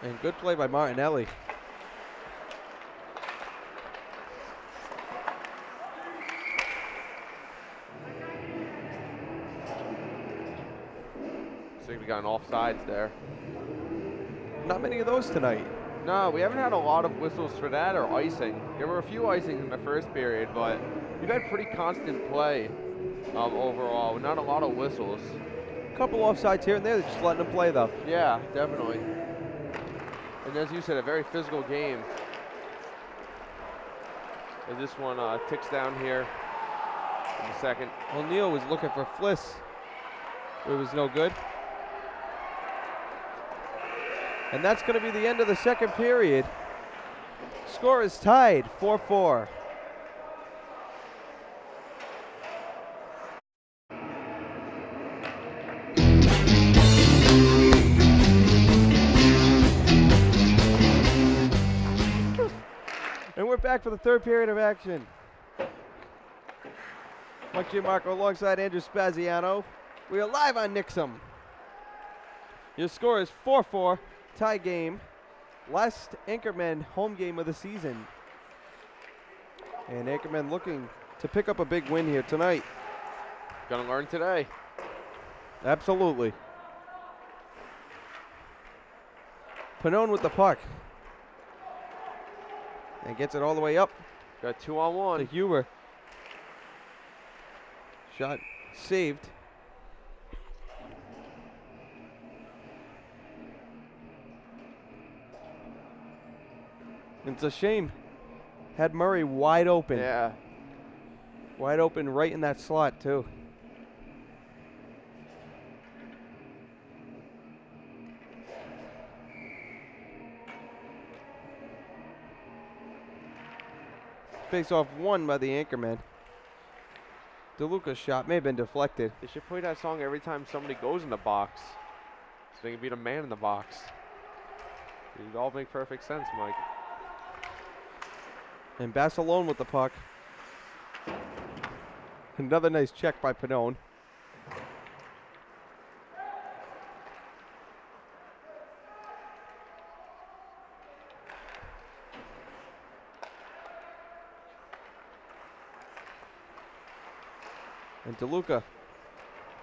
And good play by Martinelli. Looks like we got an offsides there. Not many of those tonight. No, we haven't had a lot of whistles for that or icing. There were a few icings in the first period, but we've had pretty constant play overall. Not a lot of whistles. A couple offsides here and there, they're just letting them play though. Yeah, definitely. And as you said, a very physical game. As this one ticks down here in the second. O'Neal was looking for Fliss. It was no good. And that's going to be the end of the second period. Score is tied, 4-4. And we're back for the third period of action. Mike Gianmarco alongside Andrew Spaziano. We are live on Nixum. Your score is 4-4, tie game. Last Anchorman home game of the season. And Anchorman looking to pick up a big win here tonight. Gonna learn today. Absolutely. Panone with the puck. And gets it all the way up Got 2-on-1. to Huber. Shot saved. It's a shame. Had Murray wide open. Yeah. Wide open right in that slot, too. Face-off won by the Anchorman. DeLuca's shot may have been deflected. They should play that song every time somebody goes in the box, so they can beat a man in the box. It would all make perfect sense, Mike. And Bassalone with the puck. Another nice check by Panone. And DeLuca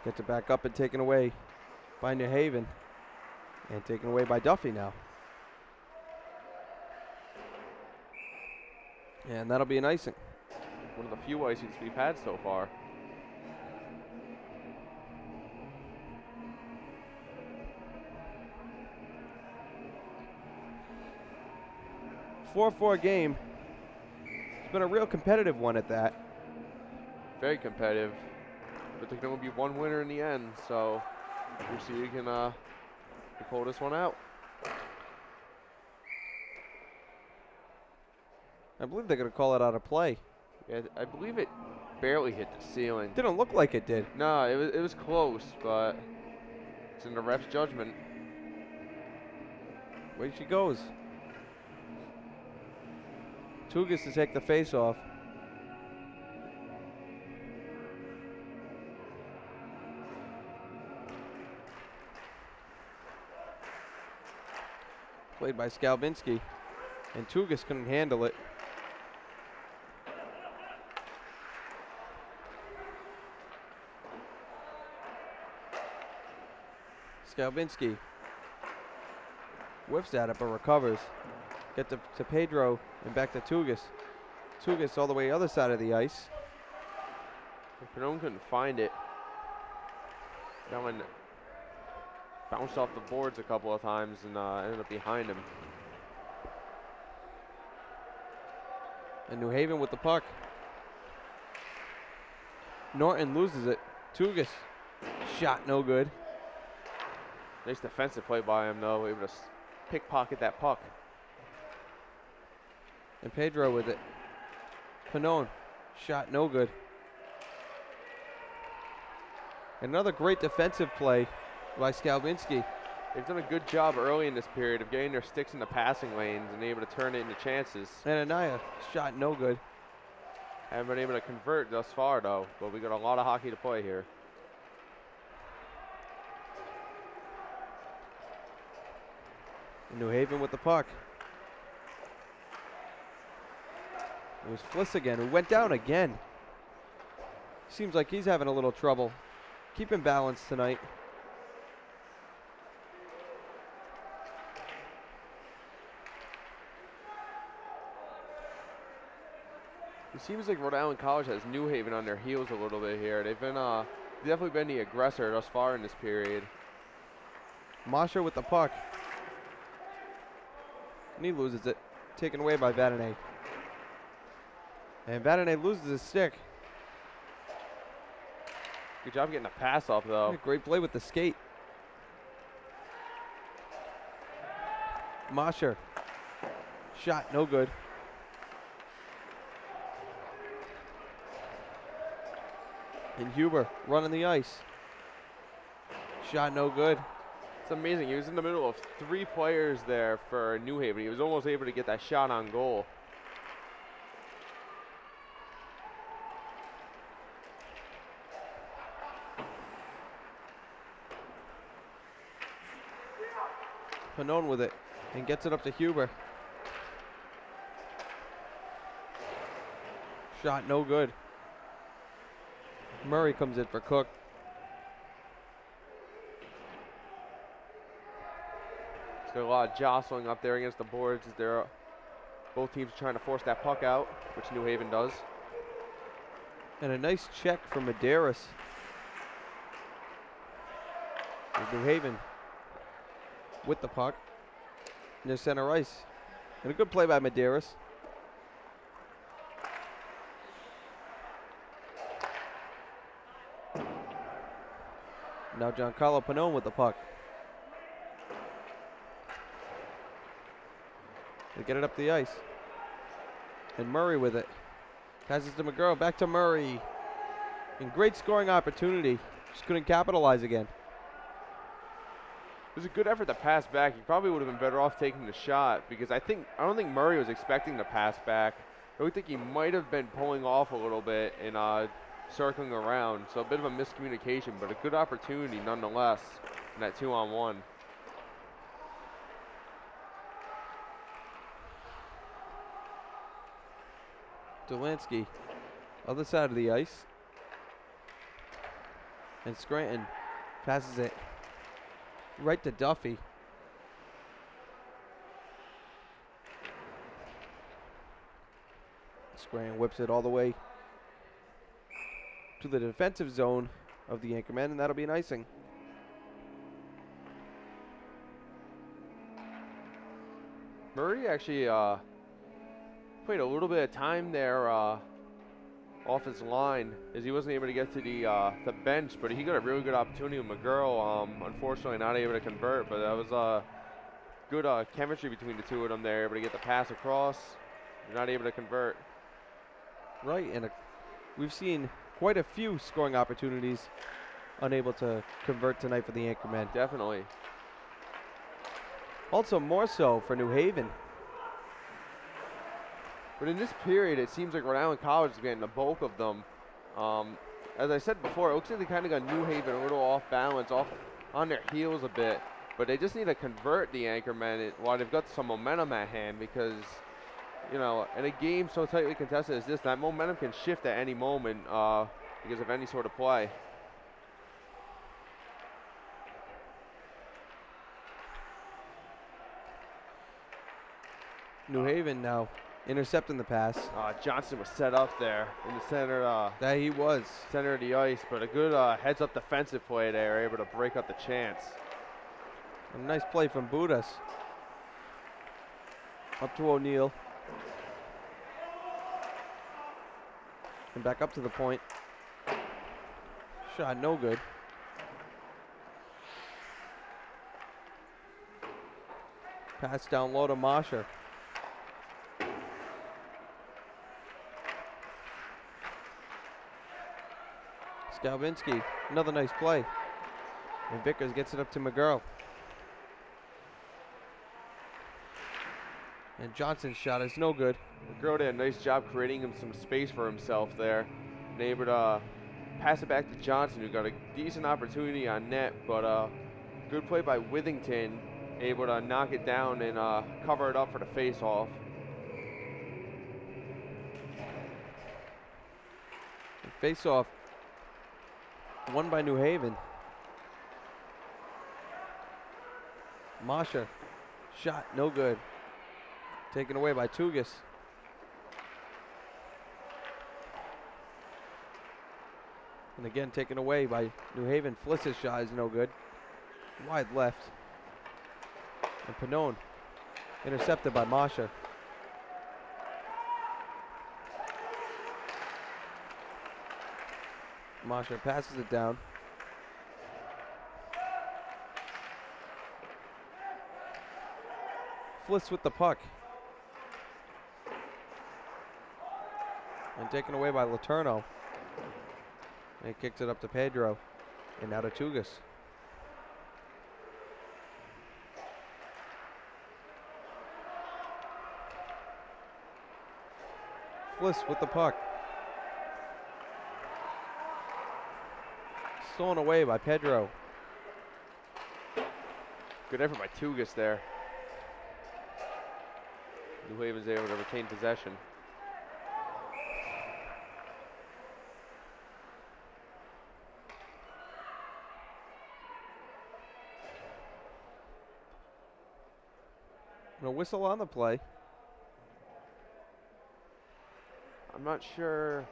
gets it back up and taken away by New Haven. And taken away by Duffy now. And that'll be an icing. One of the few icings we've had so far. Four game. It's been a real competitive one at that. Very competitive. But there can only be one winner in the end, so we'll see who can pull this one out. I believe they're going to call it out of play. Yeah, I believe it barely hit the ceiling. Didn't look like it did. No, it was close, but it's in the ref's judgment. Way she goes. Tugas to take the face off. Played by Skalbinski. And Tugas couldn't handle it. Skalbinski whiffs at it but recovers. Get to Pedro and back to Tugas. Tugas all the way other side of the ice. Panone couldn't find it. That one bounced off the boards a couple of times and ended up behind him. And New Haven with the puck. Norton loses it. Tugas shot no good. Nice defensive play by him, though, able to pickpocket that puck. And Pedro with it. Panone shot no good. Another great defensive play by Skalbinski. They've done a good job early in this period of getting their sticks in the passing lanes and able to turn it into chances. And Anaya, shot no good. Haven't been able to convert thus far, though, but we got a lot of hockey to play here. New Haven with the puck. It was Fliss again, who went down again. Seems like he's having a little trouble. Keeping balance tonight. It seems like Rhode Island College has New Haven on their heels a little bit here. They've been definitely been the aggressor thus far in this period. Masha with the puck. And he loses it. Taken away by Vadane. And Vadane loses his stick. Good job getting the pass off, though. Yeah, great play with the skate. Masha. Shot no good. And Huber running the ice. Shot no good. It's amazing. He was in the middle of 3 players there for New Haven. He was almost able to get that shot on goal. Panon with it and gets it up to Huber. Shot no good. Murray comes in for Cook. There's a lot of jostling up there against the boards as they're both teams trying to force that puck out, which New Haven does. And a nice check from Medeiros. New Haven with the puck near center ice. And a good play by Medeiros. Now Giancarlo Panon with the puck. They get it up the ice. And Murray with it. Passes to McGurl. Back to Murray. And great scoring opportunity. Just couldn't capitalize again. It was a good effort to pass back. He probably would have been better off taking the shot because I don't think Murray was expecting the pass back. I would think he might have been pulling off a little bit and circling around. So a bit of a miscommunication, but a good opportunity nonetheless in that 2-on-1. Delansky, other side of the ice. And Scranton passes it right to Duffy. Scranton whips it all the way to the defensive zone of the Anchormen, and that'll be an icing. Murray actually played a little bit of time there off his line as he wasn't able to get to the bench, but he got a really good opportunity with McGurl. Unfortunately, not able to convert, but that was good chemistry between the two of them there, able to get the pass across. They're not able to convert. Right, and we've seen quite a few scoring opportunities unable to convert tonight for the Anchormen. Definitely. Also more so for New Haven. But in this period, it seems like Rhode Island College is getting the bulk of them. As I said before, it looks like they kind of got New Haven a little off balance, off on their heels a bit. But they just need to convert the Anchormen while they've got some momentum at hand because, you know, in a game so tightly contested as this, that momentum can shift at any moment because of any sort of play. New Haven now intercepting the pass. Johnson was set up there in the center. That he was. Center of the ice, but a good heads-up defensive play there, able to break up the chance. A nice play from Budas. Up to O'Neill. And back up to the point. Shot no good. Pass down low to Mosher. Skalbinski, another nice play. And Vickers gets it up to McGurl. And Johnson's shot is no good. McGurl did a nice job creating him some space for himself there. And able to pass it back to Johnson, who got a decent opportunity on net, but good play by Withington, able to knock it down and cover it up for the face-off. Face-off won by New Haven. Masha, shot no good. Taken away by Tugas. And again taken away by New Haven. Fliss's shot is no good. Wide left. And Pannone intercepted by Masha. Masha passes it down. Fliss with the puck. And taken away by Letourneau. And he kicks it up to Pedro. And now to Tugas. Fliss with the puck. Stolen away by Pedro. Good effort by Tugas there. New Haven's able to retain possession. No whistle on the play. I'm not sure.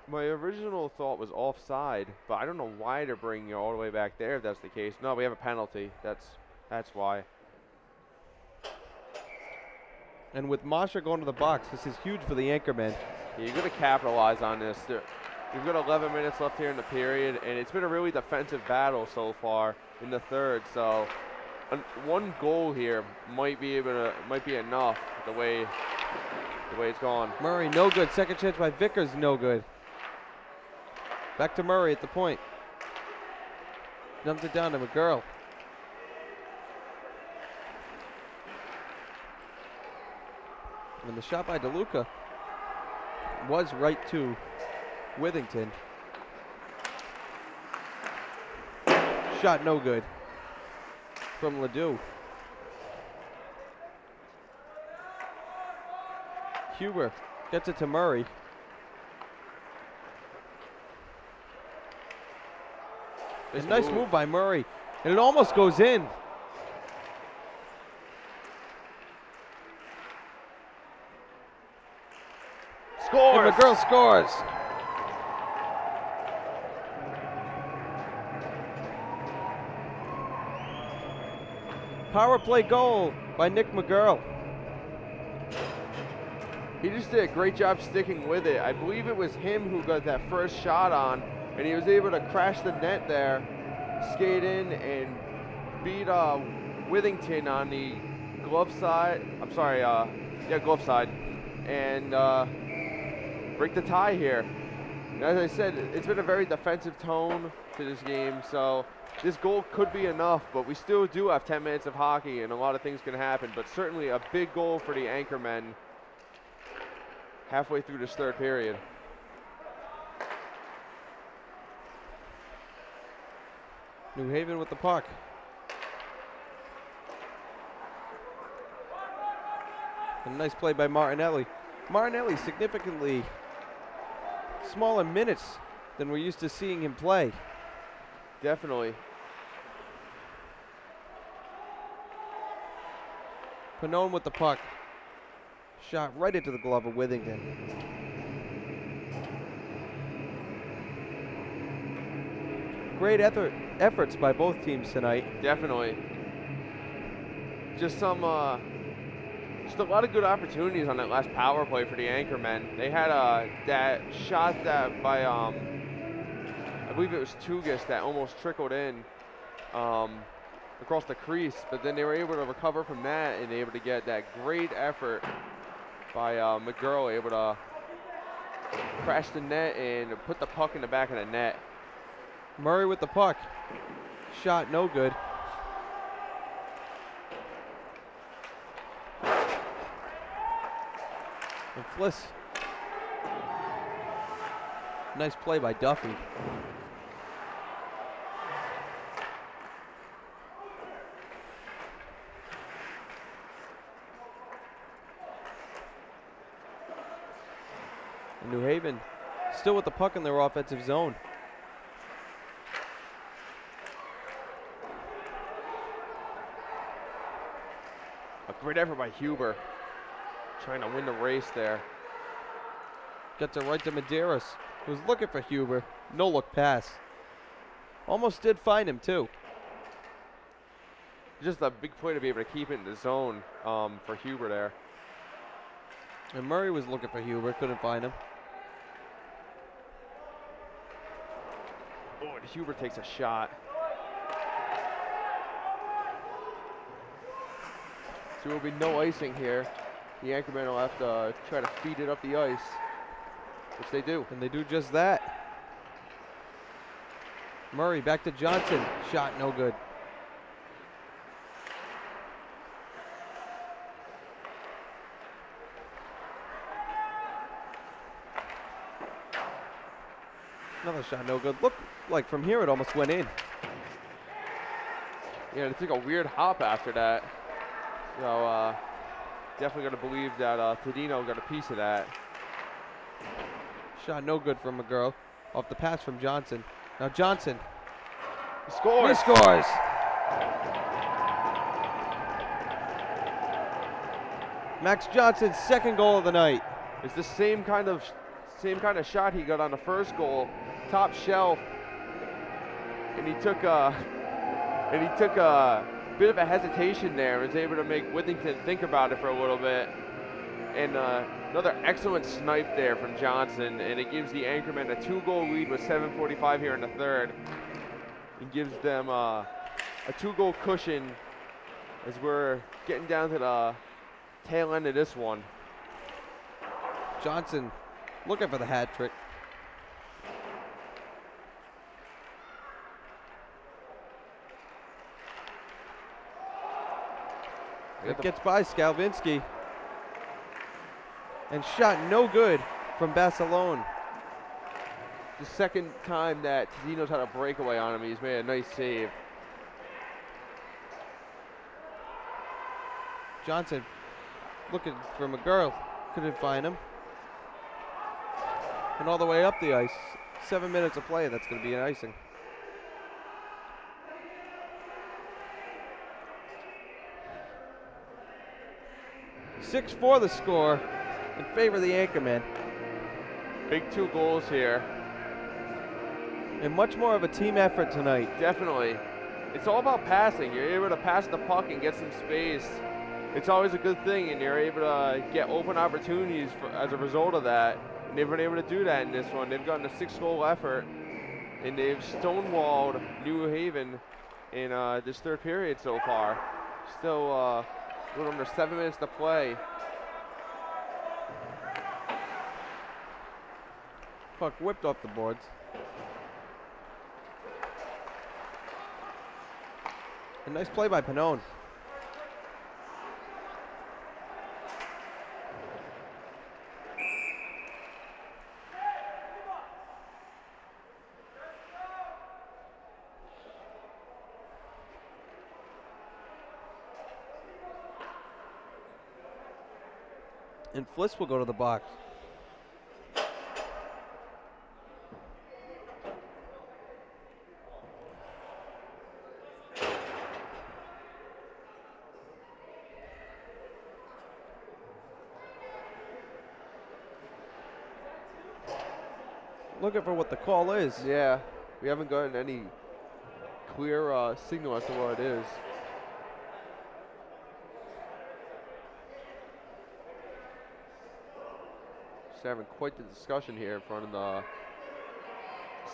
My original thought was offside, but I don't know why they're bringing it all the way back there if that's the case. No, we have a penalty. That's why. And with Masha going to the box, this is huge for the Anchormen. Yeah, you're going to capitalize on this. You've got 11 minutes left here in the period, and it's been a really defensive battle so far in the third. So one goal here might be enough the way it's gone. Murray, no good. Second chance by Vickers, no good. Back to Murray at the point. Dumps it down to McGurl. And the shot by DeLuca was right to Withington. Shot no good from Ledoux. Huber gets it to Murray. A nice move by Murray, and it almost goes in. Scores! And McGurl scores. Power play goal by Nick McGurl. He just did a great job sticking with it. I believe it was him who got that first shot on, and he was able to crash the net there, skate in, and beat Withington on the glove side. I'm sorry, glove side, and break the tie here. And as I said, it's been a very defensive tone to this game, so this goal could be enough, but we still do have 10 minutes of hockey, and a lot of things can happen, but certainly a big goal for the Anchormen halfway through this third period. New Haven with the puck. And a nice play by Martinelli. Martinelli significantly smaller minutes than we're used to seeing him play. Definitely. Pannone with the puck. Shot right into the glove of Withington. Great efforts by both teams tonight. Definitely. Just a lot of good opportunities on that last power play for the Anchormen. They had that shot that by I believe it was Tugas that almost trickled in across the crease, but then they were able to recover from that and able to get that great effort by McGurl, able to crash the net and put the puck in the back of the net. Murray with the puck. Shot no good. And Fliss. Nice play by Duffy. And New Haven still with the puck in their offensive zone. A great effort by Huber. Trying to win the race there. Gets it right to Medeiros, who's looking for Huber. No look pass. Almost did find him too. Just a big play to be able to keep it in the zone for Huber there. And Murray was looking for Huber, couldn't find him. Oh, and Huber takes a shot. So there will be no icing here. The Anchormen will have to try to feed it up the ice, which they do. And they do just that. Murray back to Johnson. Shot no good. Another shot no good. Look like from here it almost went in. Yeah, they took a weird hop after that. So definitely going to believe that Tadino got a piece of that. Shot no good from McGurl. Off the pass from Johnson. Now Johnson. He scores. He scores. Max Johnson's second goal of the night. It's the same kind of shot he got on the first goal, top shelf, and he took a bit of a hesitation there and was able to make Withington think about it for a little bit. And another excellent snipe there from Johnson, and it gives the Anchormen a 2-goal lead with 7:45 here in the third. It gives them a 2-goal cushion as we're getting down to the tail end of this one. Johnson looking for the hat trick. It gets by Skalvinsky. And shot no good from Basilone. The second time that Tadino's had a breakaway on him, he's made a nice save. Johnson looking for McGurl. Couldn't find him. And all the way up the ice. 7 minutes of play. That's going to be an icing. .6-4 the score in favor of the Anchormen. Big 2 goals here. And much more of a team effort tonight. Definitely. It's all about passing. You're able to pass the puck and get some space. It's always a good thing, and you're able to get open opportunities as a result of that. And they've been able to do that in this one. They've gotten a 6-goal effort, and they've stonewalled New Haven in this third period so far. Still a little under 7 minutes to play. Puck whipped off the boards. A nice play by Pannone. And Fliss will go to the box. Looking for what the call is. Yeah, we haven't gotten any clear signal as to what it is. Just having quite the discussion here in front of the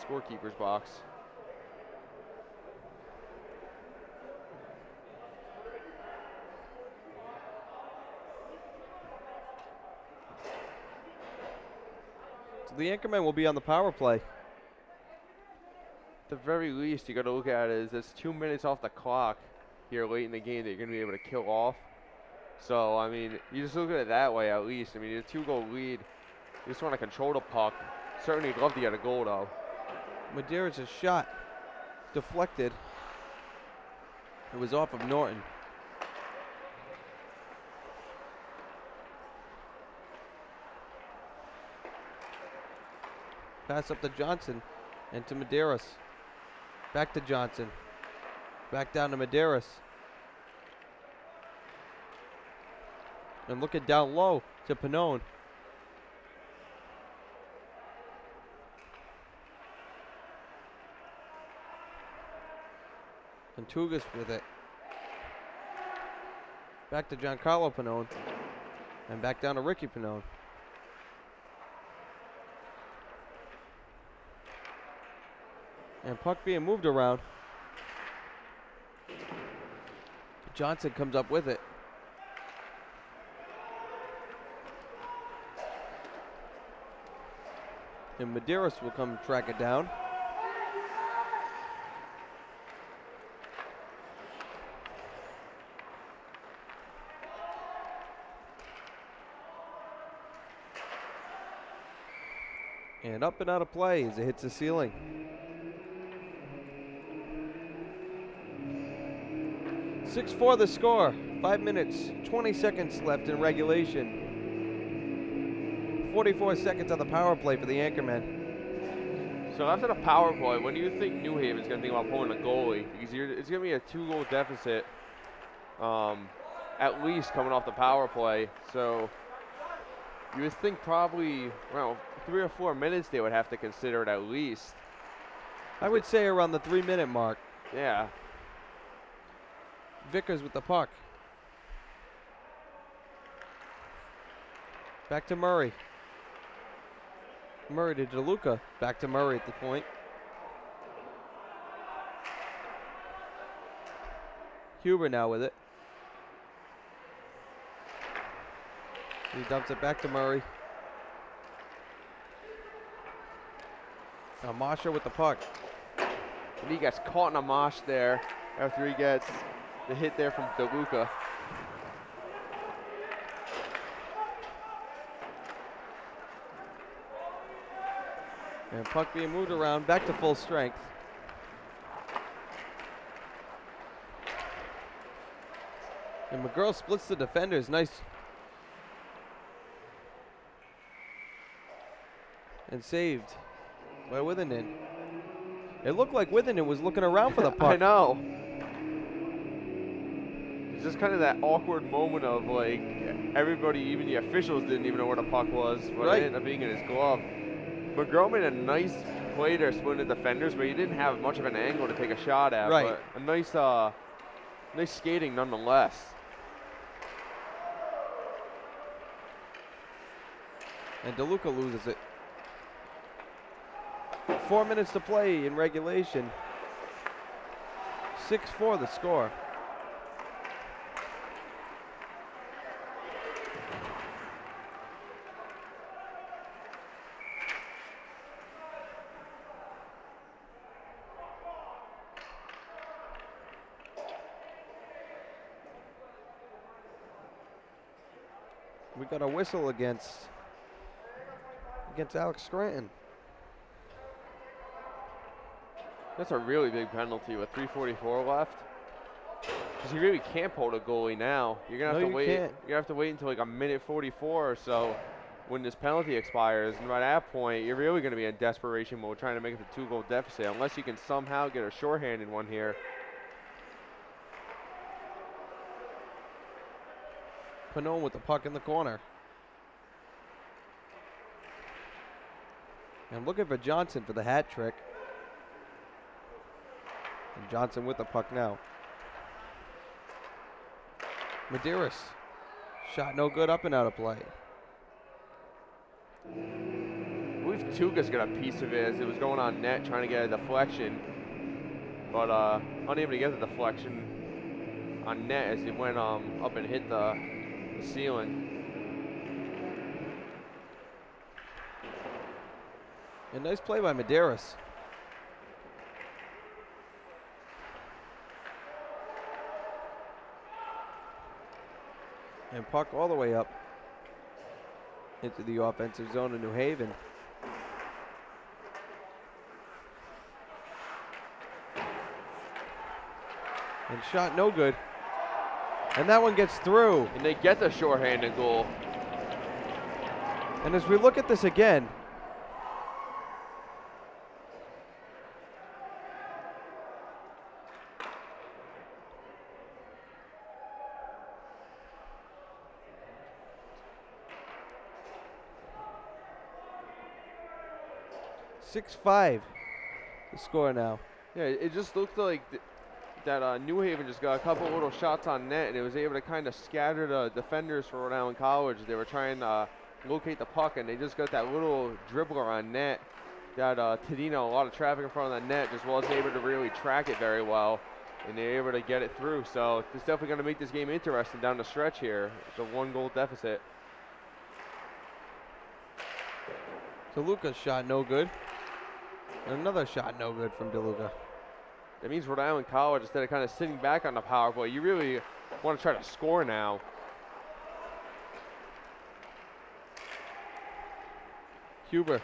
scorekeeper's box. So the Anchormen will be on the power play. At the very least, you got to look at it is there's 2 minutes off the clock here late in the game that you're going to be able to kill off. So, I mean, you just look at it that way at least. I mean, a 2-goal lead. You just want to control the puck. Certainly you'd love to get a goal, though. Medeiros' shot deflected. It was off of Norton. Pass up to Johnson and to Medeiros. Back to Johnson. Back down to Medeiros. And looking down low to Pannone. And Tugas with it. Back to Giancarlo Pannone. And back down to Ricky Pannone. And puck being moved around. Johnson comes up with it. And Medeiros will come track it down. And up and out of play as it hits the ceiling. 6-4 the score. 5 minutes, 20 seconds left in regulation. 44 seconds on the power play for the Anchormen. So after the power play, when do you think New Haven's going to think about pulling a goalie? Because it's going to be a 2-goal deficit at least coming off the power play. So you would think probably around 3 or 4 minutes they would have to consider it at least. I would say around the 3-minute mark. Yeah. Vickers with the puck. Back to Murray. Murray to DeLuca. Back to Murray at the point. Huber now with it. He dumps it back to Murray. Now Masha with the puck. And he gets caught in a mosh there after he gets the hit there from DeLuca. And puck being moved around, back to full strength. And McGurl splits the defenders, nice. And saved by Withenden. It looked like Withenden was looking around for the puck. I know. It's just kind of that awkward moment of like everybody, even the officials, didn't even know where the puck was, but it ended up being in his glove. McGurl made a nice play there, splitting the defenders, but he didn't have much of an angle to take a shot at. Right. But a nice, nice skating nonetheless. And DeLuca loses it. 4 minutes to play in regulation. 6-4 the score. We got a whistle against Alex Scranton. That's a really big penalty with 3:44 left. Because you really can't pull the goalie now. You're gonna have to wait. You're gonna have to wait until like a minute 44 or so when this penalty expires, and by that point, you're really gonna be in desperation mode trying to make it a 2-goal deficit, unless you can somehow get a shorthanded one here. Pannone with the puck in the corner. And looking for Johnson for the hat trick. And Johnson with the puck now. Medeiros. Shot no good, up and out of play. I believe Tugas got a piece of it as it was going on net trying to get a deflection. But unable to get the deflection on net as it went up and hit the ceiling. A nice play by Medeiros. And And puck all the way up into the offensive zone of New Haven. And shot no good. And that one gets through. And they get the shorthanded goal. And as we look at this again, (6-5) the score now. Yeah, it just looked like that New Haven just got a couple little shots on net, and it was able to kind of scatter the defenders for Rhode Island College. They were trying to locate the puck, and they just got that little dribbler on net. That Tadino, a lot of traffic in front of the net, just wasn't able to really track it very well, and they were able to get it through. So it's definitely going to make this game interesting down the stretch here. It's a 1-goal deficit. DeLuca's shot no good. Another shot no good from DeLuca. That means Rhode Island College, instead of kind of sitting back on the power play, you really want to try to score now. Huber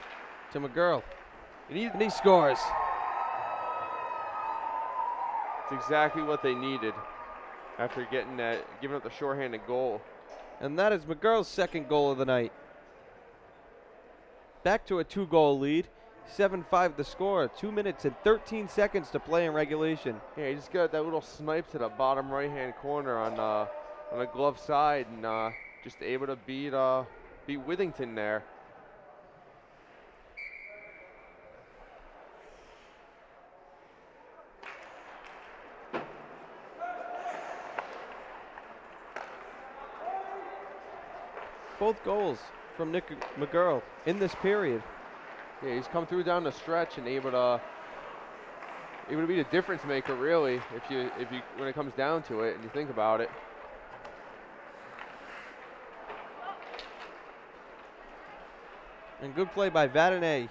to McGurl. And he scores. It's exactly what they needed after giving up the shorthanded goal. And that is McGurl's second goal of the night. Back to a 2-goal lead. 7-5 the score. 2 minutes and 13 seconds to play in regulation. Yeah, he just got that little snipe to the bottom right-hand corner on the glove side, and just able to beat Withington there. Both goals from Nick McGurl in this period. Yeah, he's come through down the stretch and able to be the difference maker, really, when it comes down to it and you think about it. And good play by Vadonais.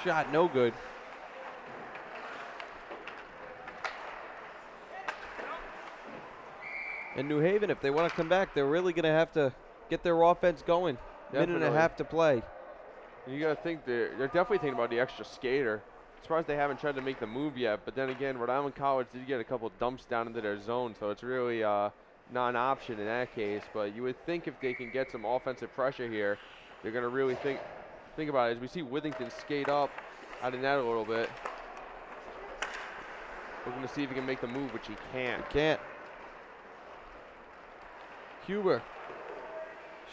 Shot no good. And New Haven, if they want to come back, they're really going to have to get their offense going. Minute and a half to play. You got to think they're definitely thinking about the extra skater. Surprised they haven't tried to make the move yet. But then again, Rhode Island College did get a couple dumps down into their zone, so it's really not an option in that case. But you would think if they can get some offensive pressure here, they're going to really think about it. As we see Withington skate up out of net a little bit. Looking to see if he can make the move, which he can't. He can't. Huber.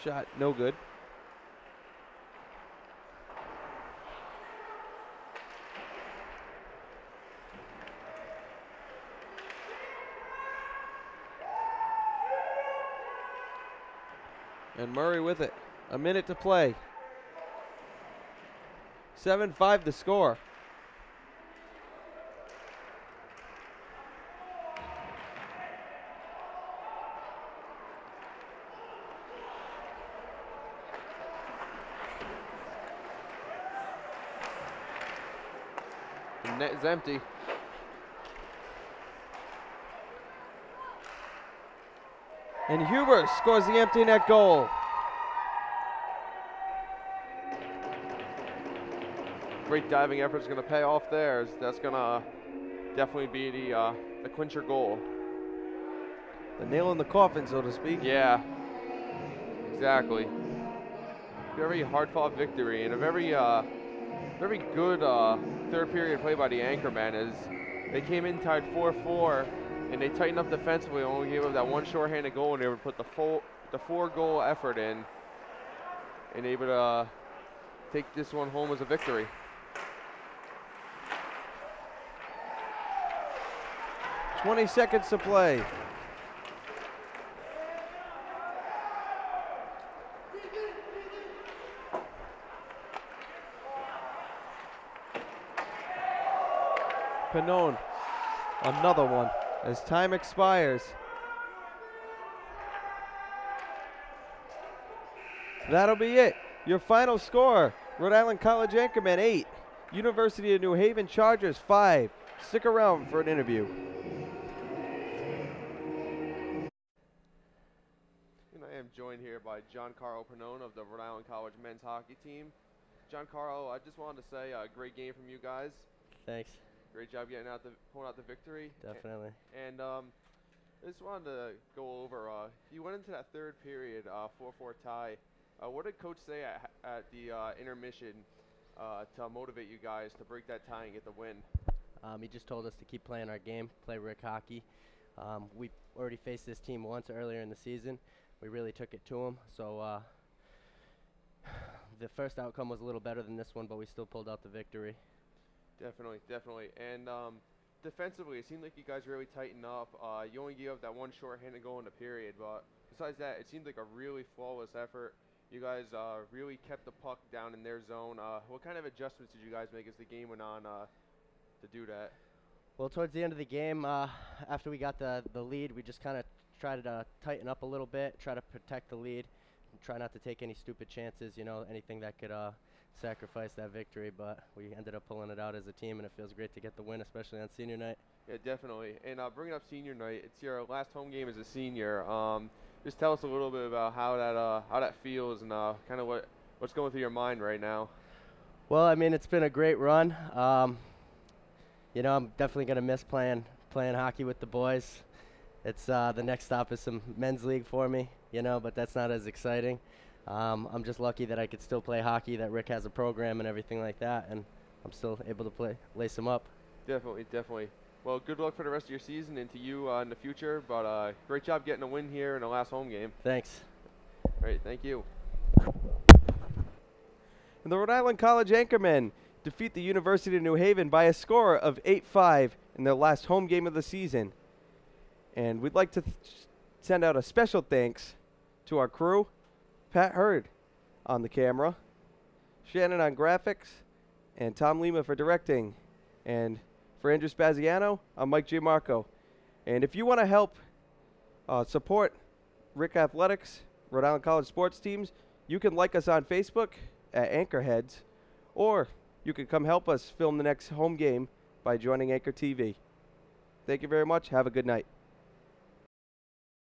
Shot no good. And Murray with it. A minute to play. 7-5 the score. The net is empty. And Huber scores the empty net goal. Great diving effort is going to pay off there. That's going to definitely be the clincher goal. The nail in the coffin, so to speak. Yeah, exactly. Very hard-fought victory and a very good third period play by the Anchormen as they came in tied 4-4 and they tightened up defensively, only gave up that one shorthanded goal, and they would put the 4-goal effort in and able to take this one home as a victory. .20 seconds to play. Pannone, another one as time expires. That'll be it Your final score, Rhode Island College Anchormen 8, University of New Haven Chargers 5. Stick around for an interview. And I am joined here by Giancarlo Pannone of the Rhode Island College men's hockey team. Giancarlo, I just wanted to say a great game from you guys. Thanks. Great job pulling out the victory. Definitely. And I just wanted to go over, you went into that third period, 4-4 tie. What did Coach say at the intermission to motivate you guys to break that tie and get the win? He just told us to keep playing our game, play RIC Hockey. We already faced this team once earlier in the season. We really took it to them. So the first outcome was a little better than this one, but we still pulled out the victory. Definitely, definitely. And defensively, it seemed like you guys really tightened up. You only gave up that one shorthanded goal in the period, but besides that, it seemed like a really flawless effort. You guys really kept the puck down in their zone. What kind of adjustments did you guys make as the game went on to do that? Well, towards the end of the game, after we got the lead, we just kind of tried to tighten up a little bit, try to protect the lead, and try not to take any stupid chances, you know, anything that could sacrifice that victory. But we ended up pulling it out as a team, and it feels great to get the win, especially on senior night. Yeah, definitely. And bringing up senior night, it's your last home game as a senior. Just tell us a little bit about how that feels and kind of what's going through your mind right now. Well, I mean, it's been a great run. You know, I'm definitely going to miss playing hockey with the boys. It's the next stop is some men's league for me, you know, but that's not as exciting. I'm just lucky that I could still play hockey, that Rick has a program and everything like that, and I'm still able to lace them up. Definitely, definitely. Well, good luck for the rest of your season and to you in the future, but great job getting a win here in the last home game. Thanks. All right, thank you. And the Rhode Island College Anchormen defeat the University of New Haven by a score of 8-5 in their last home game of the season. And we'd like to send out a special thanks to our crew, Pat Hurd on the camera, Shannon on graphics, and Tom Lima for directing. And for Andrew Spaziano, I'm Mike Giamarco. And if you want to help support RIC Athletics, Rhode Island College sports teams, you can like us on Facebook at Anchorheads, or you can come help us film the next home game by joining Anchor TV. Thank you very much. Have a good night.